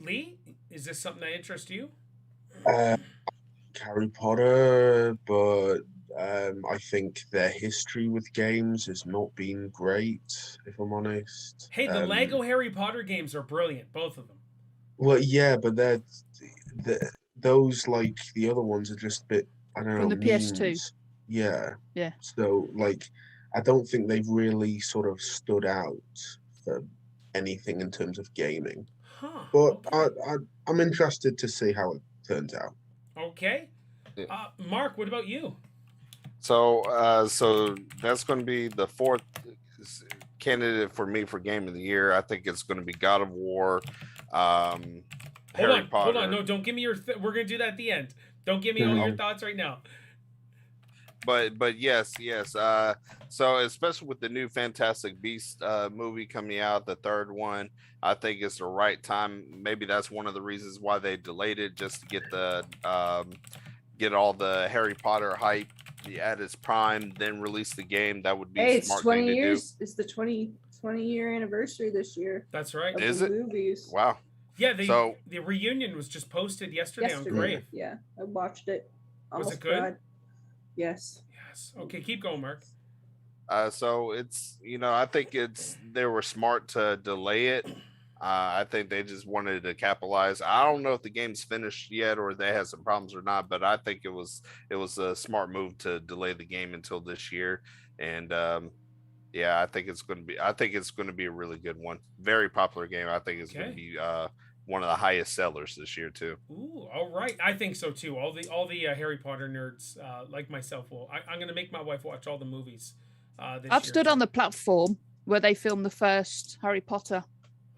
Lee, is this something that interests you? Harry Potter, but I think their history with games has not been great, if I'm honest. Hey, the Lego Harry Potter games are brilliant, both of them. Well, yeah, but those like the other ones are just a bit. I don't know. From the PS2. memes. Yeah. Yeah. So like, I don't think they've really sort of stood out for anything in terms of gaming. Huh. But Okay. I'm interested to see how it turns out. Okay. Yeah. Mark, what about you? So that's going to be the fourth candidate for me for game of the year. I think it's going to be God of War, Harry Potter. Hold on. No, don't give me your. We're gonna do that at the end. Don't give me all your No. thoughts right now. But yes. So especially with the new Fantastic Beast movie coming out, the third one, I think it's the right time. Maybe that's one of the reasons why they delayed it, just to get the get all the Harry Potter hype at its prime, then release the game. That would be Hey, a it's smart 20 thing to years. It's the 20 year anniversary this year That's right. of Is the it? movies. do. Wow. Yeah, So- the reunion was just posted yesterday on Crave. Yeah, I watched it. Was it Almost good? cried. Yes. Yes. Okay, keep going, Mark. So it's I think they were smart to delay it. I think they just wanted to capitalize. I don't know if the game's finished yet or they had some problems or not, but I think it was a smart move to delay the game until this year. And yeah, I think it's going to be a really good one. Very popular game. I think it's going to be one of the highest sellers this year too. Ooh, all right. I think so too. All the Harry Potter nerds like myself will. I'm going to make my wife watch all the movies. I've stood on the platform where they filmed the first Harry Potter.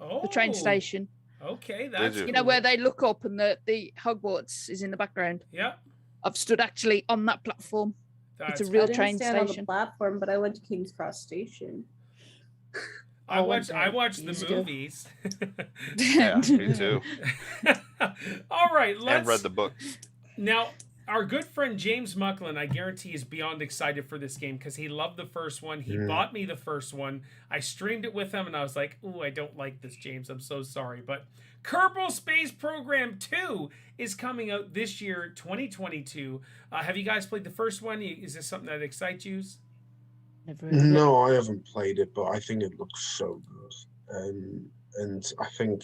The train station. Okay, that's you know where they look up and the Hogwarts is in the background. Yeah, I've stood actually on that platform. It's a real train station. On the platform, but I went to King's Cross Station. I watched the movies. Yeah, me too. All right, and read the book. Now, our good friend James Mucklin, I guarantee, is beyond excited for this game because he loved the first one. He bought me the first one. I streamed it with him, and I was like, "Ooh, I don't like this, James. I'm so sorry." But Kerbal Space Program 2 is coming out this year, 2022. Have you guys played the first one? Is this something that excites you? No, I haven't played it, but I think it looks so good. And I think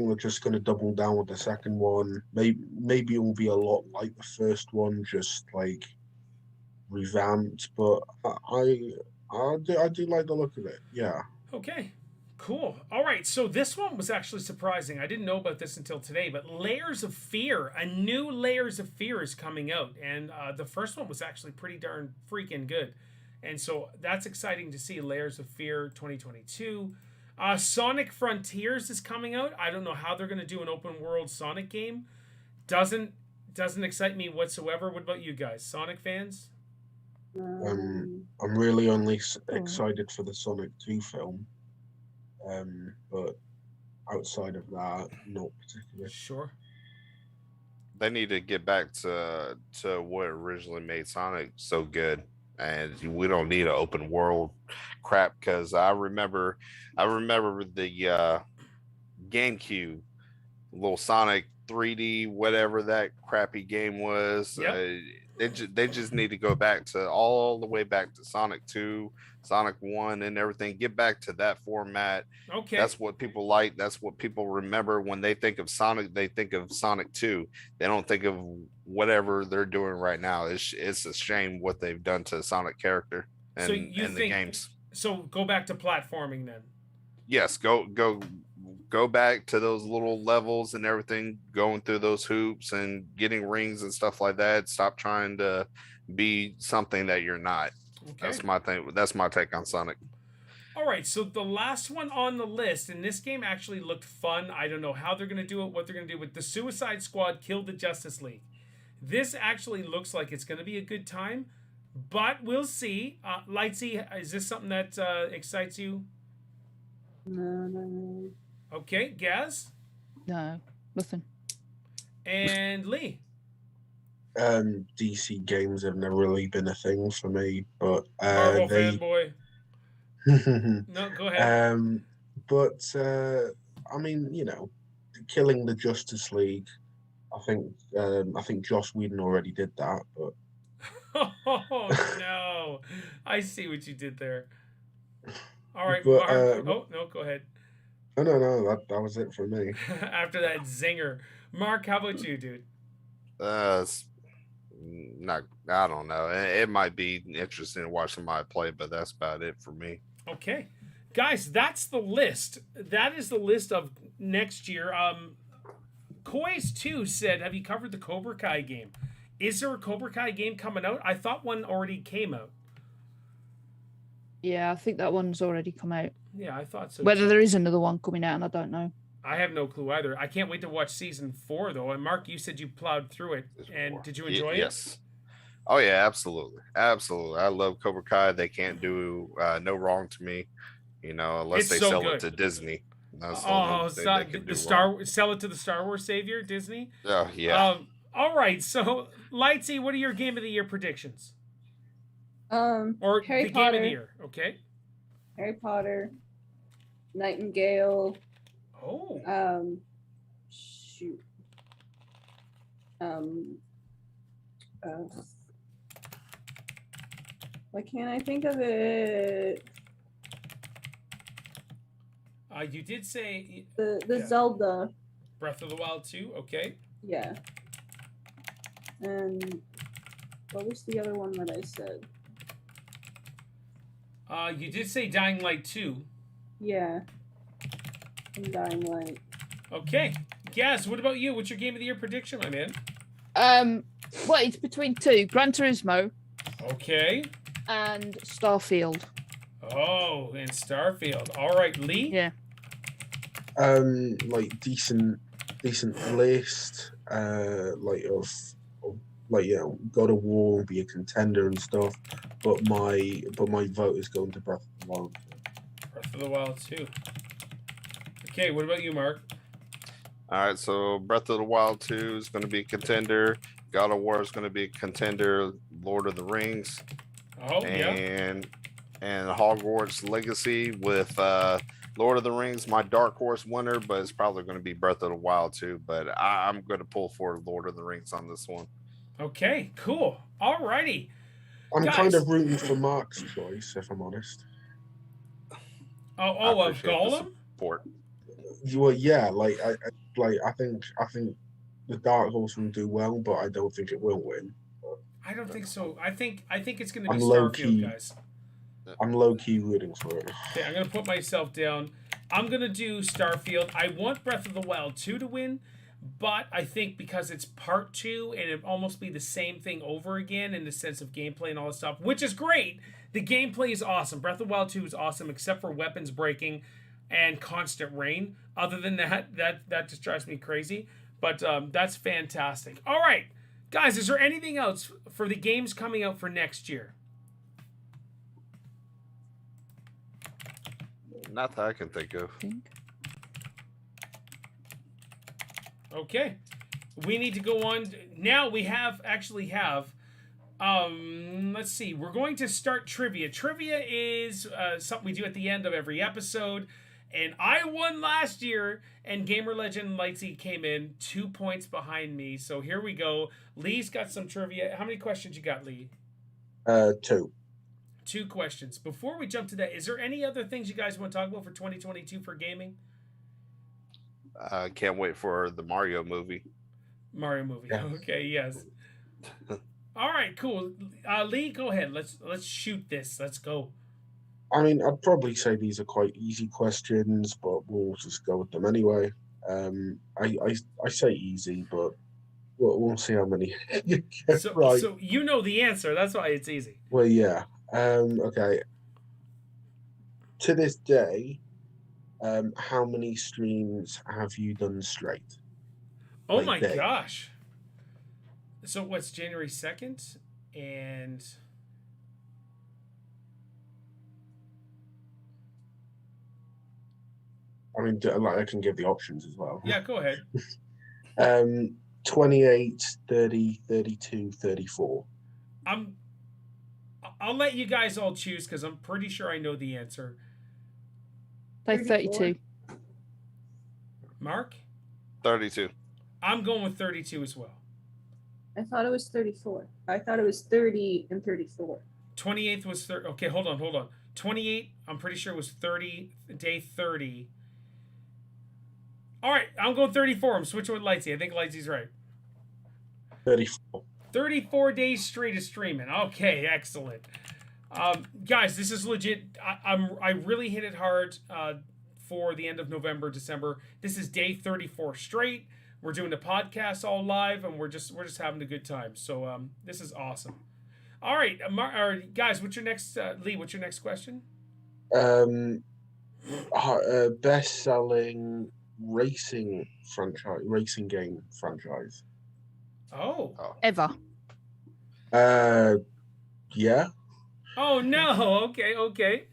we're just going to double down with the second one. Maybe it will be a lot like the first one, just like revamped. But I do like the look of it. Yeah. Okay. Cool. All right. So this one was actually surprising. I didn't know about this until today, but Layers of Fear, a new Layers of Fear is coming out, and the first one was actually pretty darn freaking good, and so that's exciting to see. Layers of Fear 2022. Sonic Frontiers is coming out. I don't know how they're going to do an open world Sonic game. Doesn't excite me whatsoever. What about you guys, Sonic fans? I'm really only excited for the Sonic 2 film. But outside of that, not particularly. Sure. They need to get back to what originally made Sonic so good. And we don't need an open world crap, because I remember the GameCube, little Sonic 3D, whatever that crappy game was. Yep. They just need to go back to all the way back to Sonic 2, Sonic 1, and everything. Get back to that format. Okay. That's what people like. That's what people remember when they think of Sonic. They think of Sonic 2. They don't think of whatever they're doing right now. It's a shame what they've done to the Sonic character and the games. So go back to platforming then. Yes, go back to those little levels and everything, going through those hoops and getting rings and stuff like that. Stop trying to be something that you're not. Okay. That's my thing. That's my take on Sonic. All right, so the last one on the list, and this game actually looked fun. I don't know how they're going to do it, what they're going to do with the Suicide Squad Killed the Justice League. This actually looks like it's going to be a good time, but we'll see. Lightsy, is this something that excites you? No. Okay, Gaz? No, nothing. And Lee? DC games have never really been a thing for me, but Marvel fanboy. No, go ahead. But I mean, killing the Justice League. I think Joss Whedon already did that, but. Oh no! I see what you did there. All right, but, Mark. Oh no, go ahead. No, that was it for me. After that zinger, Mark, how about you, dude? Not. I don't know. It might be interesting to watch somebody play, but that's about it for me. Okay, guys, that's the list. That is the list of next year. Koi's 2 said, "Have you covered the Cobra Kai game? Is there a Cobra Kai game coming out? I thought one already came out." Yeah, I think that one's already come out. Yeah, I thought so. Whether there is another one coming out, and I don't know. I have no clue either. I can't wait to watch season 4, though. And Mark, you said you plowed through it, and did you enjoy it? Yes. Oh yeah, absolutely. I love Cobra Kai. They can't do no wrong to me, unless they sell it to Disney. Sell it to the Star Wars savior, Disney. Oh yeah. All right. So, Lightsy, what are your Game of the Year predictions? Or Harry the Potter. Game of the Year, okay? Harry Potter, Nightingale. Oh. Shoot. Why can't I think of it? You did say The yeah. Zelda. Breath of the Wild 2. Okay. Yeah. And what was the other one that I said? You did say Dying Light 2. Yeah. And Dying Light. Okay. Gaz, what about you? What's your game of the year prediction, my man? Well, it's between two: Gran Turismo Okay. and Starfield. Oh, and Starfield. All right, Lee. Yeah. Like decent list. Like of like God of War will be a contender and stuff. But my vote is going to Breath of the Wild. Breath of the Wild 2. Okay, what about you, Mark? All right, so Breath of the Wild 2 is going to be a contender. God of War is going to be a contender. Lord of the Rings. Oh, yeah. And Hogwarts Legacy with Lord of the Rings, my dark horse winner, but it's probably going to be Breath of the Wild too. But I'm going to pull for Lord of the Rings on this one. Okay, cool. All righty. I'm Guys. kind of rooting for Mark's choice, if I'm honest. Oh, of Gollum? Support. Well, yeah, I think the dark horse will do well, but I don't think it will win. I don't think so. I think it's going to be I'm Starfield, low-key. guys. I'm low-key rooting for it. Okay, I'm going to put myself down. I'm going to do Starfield. I want Breath of the Wild 2 to win, but I think because it's part 2 and it almost be the same thing over again in the sense of gameplay and all that stuff, which is great. The gameplay is awesome. Breath of the Wild 2 is awesome, except for weapons breaking and constant rain. Other than that just drives me crazy. But that's fantastic. All right, guys, is there anything else for the games coming out for next year? Not that I can think of. Okay. We need to go on. Now we actually have, let's see. We're going to start trivia. Trivia is something we do at the end of every episode. And I won last year, and Gamer Legend Lightsy came in 2 points behind me. So here we go. Lee's got some trivia. How many questions you got, Lee? 2. 2 questions. Before we jump to that, is there any other things you guys want to talk about for 2022 for gaming? Can't wait for the Mario movie. Mario movie. Yeah. Okay, yes. All right, cool. Lee, go ahead. Let's shoot this. Let's go. I mean, I'd probably say these are quite easy questions, but we'll just go with them anyway. I say easy, but we'll see how many you get right. So you know the answer. That's why it's easy. Well, yeah. Okay. To this day, how many streams have you done straight? Oh Like my day? gosh. So what's January 2nd? And I mean, I can give the options as well. yeah, go ahead. 28, 30, 32, 34. I'll let you guys all choose because I'm pretty sure I know the answer. Say 32. Mark? 32. I'm going with 32 as well. I thought it was 34. I thought it was 30 and 34. 28th was 30. Okay, hold on. 28, I'm pretty sure was 30, day 30. All right, I'm going 34. I'm switching with Lightsy. I think Lightsy's right. 34. 34 days straight of streaming. Okay, excellent. Guys, this is legit. I really hit it hard for the end of November, December. This is day 34 straight. We're doing the podcast all live, and we're just having a good time. So this is awesome. All right, guys, what's your next Lee? What's your next question? Best-selling racing game franchise. Oh. Ever. Yeah. Oh no. Okay.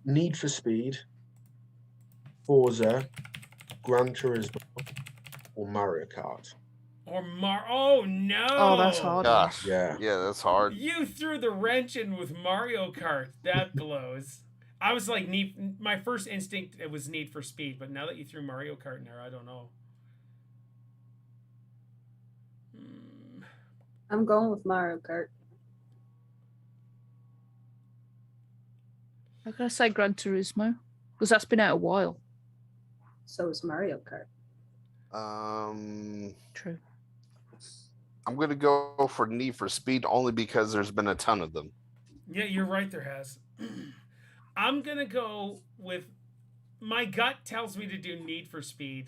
Need for Speed, Forza, Gran Turismo, or Mario Kart. Oh no. Oh, that's hard. Gosh. Yeah. Yeah, that's hard. You threw the wrench in with Mario Kart. That blows. I was like, my first instinct, it was Need for Speed, but now that you threw Mario Kart in there, I don't know. I'm going with Mario Kart. I'm gonna say Gran Turismo because that's been out a while. So is Mario Kart. True. I'm gonna go for Need for Speed only because there's been a ton of them. Yeah, you're right. There has. I'm gonna go with. My gut tells me to do Need for Speed,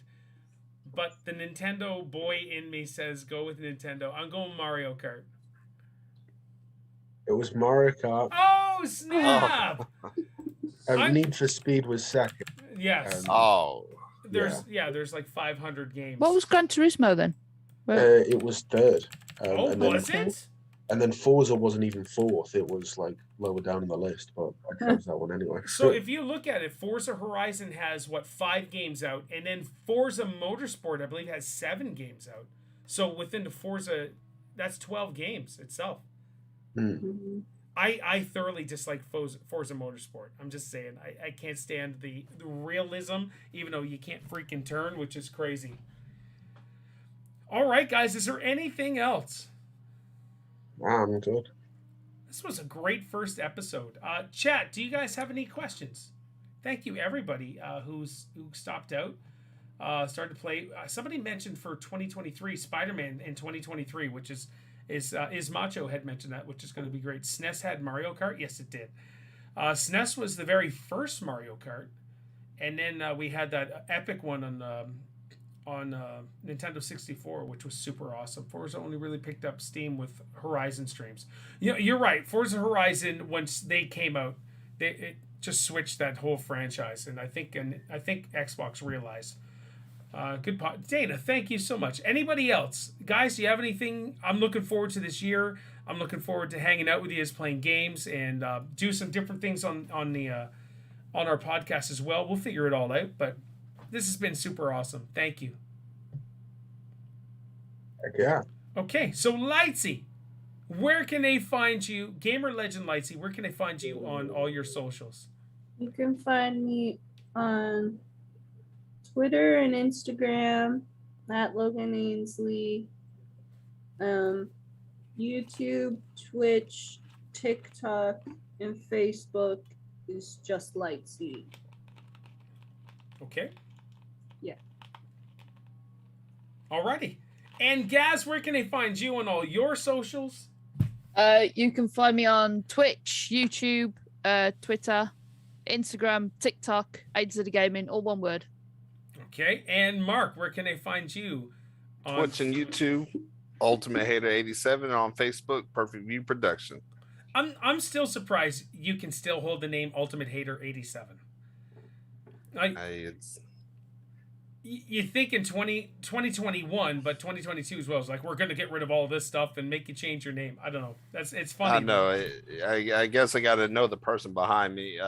but the Nintendo boy in me says go with Nintendo. I'm going Mario Kart. It was Mario Kart. Oh snap! I'm- Need for Speed was second. Yes. Oh, There's like 500 games. What was Gran Turismo then? Where- It was third. Oh, was it? And then Forza wasn't even fourth. It was like lower down on the list, but I chose that one anyway. So if you look at it, Forza Horizon has 5 games out, and then Forza Motorsport, I believe, has 7 games out. So within the Forza, that's 12 games itself. Mm-hmm. I thoroughly dislike Forza Motorsport. I'm just saying, I can't stand the realism, even though you can't freaking turn, which is crazy. All right, guys, is there anything else? I'm good. This was a great first episode. Chat, do you guys have any questions? Thank you, everybody who stopped out, started to play. Somebody mentioned for 2023, Spider-Man in 2023, which is Macho had mentioned that, which is going to be great. SNES had Mario Kart? Yes, it did. SNES was the very first Mario Kart. And then we had that epic one on Nintendo 64, which was super awesome. Forza only really picked up steam with Horizon streams. You know, you're right. Forza Horizon, once they came out, it just switched that whole franchise. And I think Xbox realized. Good Dana, thank you so much. Anybody else? Guys, do you have anything? I'm looking forward to this year. I'm looking forward to hanging out with you as playing games and do some different things on our podcast as well. We'll figure it all out, but this has been super awesome. Thank you. Heck yeah. Okay, so Lightsy, where can they find you? Gamer Legend Lightsy, where can they find you on all your socials? You can find me on Twitter and Instagram at Logan Ainsley. YouTube, Twitch, TikTok, and Facebook is just Lightsy. Okay. Yeah. Alrighty. And Gaz, where can they find you on all your socials? You can find me on Twitch, YouTube, Twitter, Instagram, TikTok, eachother Gaming, all one word. Okay. And Mark, where can they find you? On Twitch and YouTube, Ultimate Hater 87, and on Facebook, Perfect View Production. I'm still surprised you can still hold the name Ultimate Hater 87. You think in 2021, but 2022 as well. It's like, we're going to get rid of all this stuff and make you change your name. I don't know. It's funny. I know. I guess I got to know the person behind me,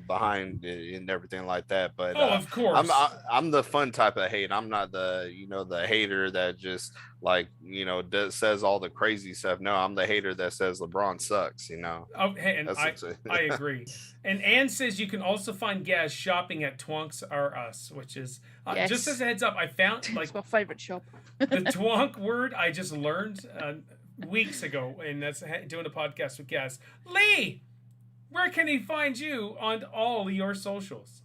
behind it and everything like that. But of course, I'm the fun type of hate. I'm not the the hater that just says all the crazy stuff. No, I'm the hater that says LeBron sucks. Oh, hey, and I agree. And Ann says you can also find Gaz shopping at Twonks R Us, which is Yes. just as a heads up. I found It's my favorite shop. the twonk word I just learned weeks ago, and that's doing a podcast with Gaz. Lee, where can he find you on all your socials?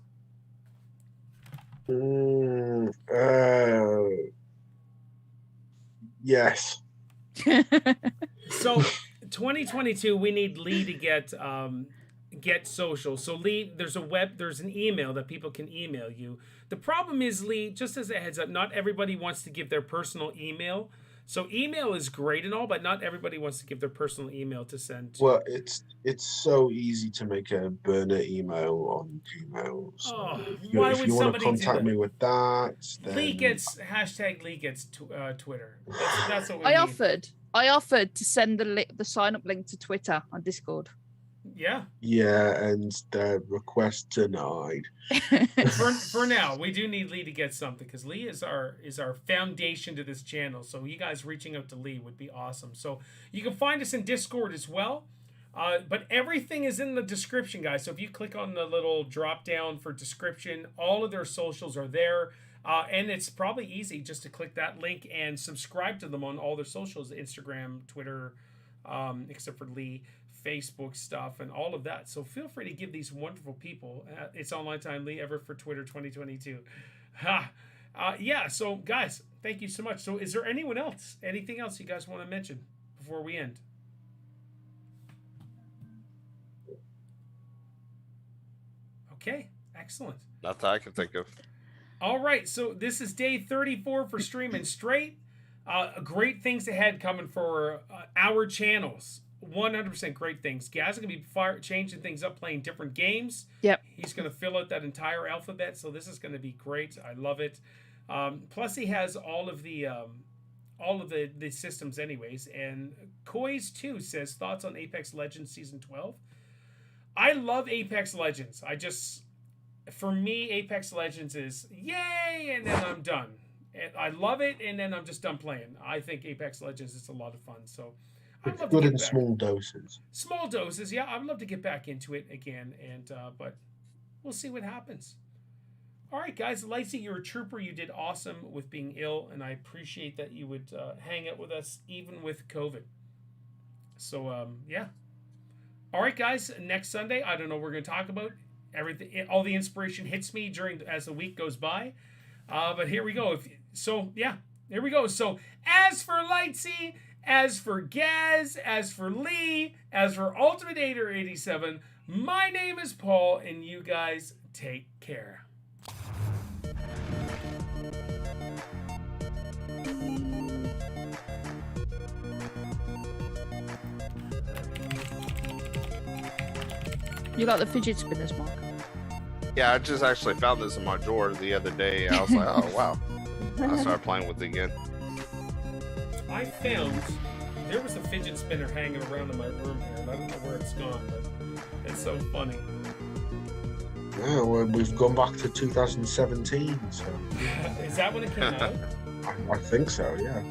Yes. So 2022, we need Lee to get social. So Lee, there's an email that people can email you. The problem is, Lee, just as a heads up, not everybody wants to give their personal email. So email is great and all, but not everybody wants to give their personal email to send to. Well, it's so easy to make a burner email on Gmail. So Oh, if why you would want to somebody do contact that? me with that, then Lee gets Twitter. That's what we I need. offered to send the sign up link to Twitter on Discord. Yeah. yeah, and the request denied. For now, we do need Lee to get something because Lee is our foundation to this channel. So you guys reaching out to Lee would be awesome. So you can find us in Discord as well. But everything is in the description, guys. So if you click on the little drop down for description, all of their socials are there. And it's probably easy just to click that link and subscribe to them on all their socials: Instagram, Twitter, except for Lee, Facebook stuff and all of that. So feel free to give these wonderful people It's Online Time Lee ever for Twitter 2022. Yeah, so guys, thank you so much. So is there anything else you guys want to mention before we end? Okay, excellent. Nothing I can think of. All right, so this is day 34 for Streaming Straight. Great things ahead coming for our channels. 100% great things. Gaz is going to be changing things up, playing different games. Yep. He's going to fill out that entire alphabet, so this is going to be great. I love it. Plus, he has all of the systems anyways. And Koi's 2 says, thoughts on Apex Legends Season 12? I love Apex Legends. For me, Apex Legends is yay, and then I'm done. And I love it, and then I'm just done playing. I think Apex Legends is a lot of fun. So I'd love good to in get back. small doses. Small doses, yeah. I'd love to get back into it again, and but we'll see what happens. All right, guys. Lightsy, you're a trooper. You did awesome with being ill, and I appreciate that you would hang out with us even with COVID. So yeah. All right, guys. Next Sunday, I don't know what we're going to talk about. Everything, all the inspiration hits me as the week goes by. But here we go. Here we go. So as for Lightsy, as for Gaz, as for Lee, as for Ultimate Aider 87, my name is Paul, and you guys take care. You got the fidget spinners, Mark? Yeah, I just actually found this in my drawer the other day. I was like, oh, wow. I started playing with it again. I found there was a fidget spinner hanging around in my room here, and I don't know where it's gone, but it's so funny. Yeah, well, we've gone back to 2017, so... Is that when it came out? I think so, yeah.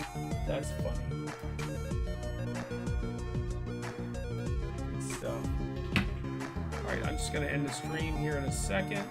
That's funny. Good stuff. Alright, I'm just going to end the stream here in a second.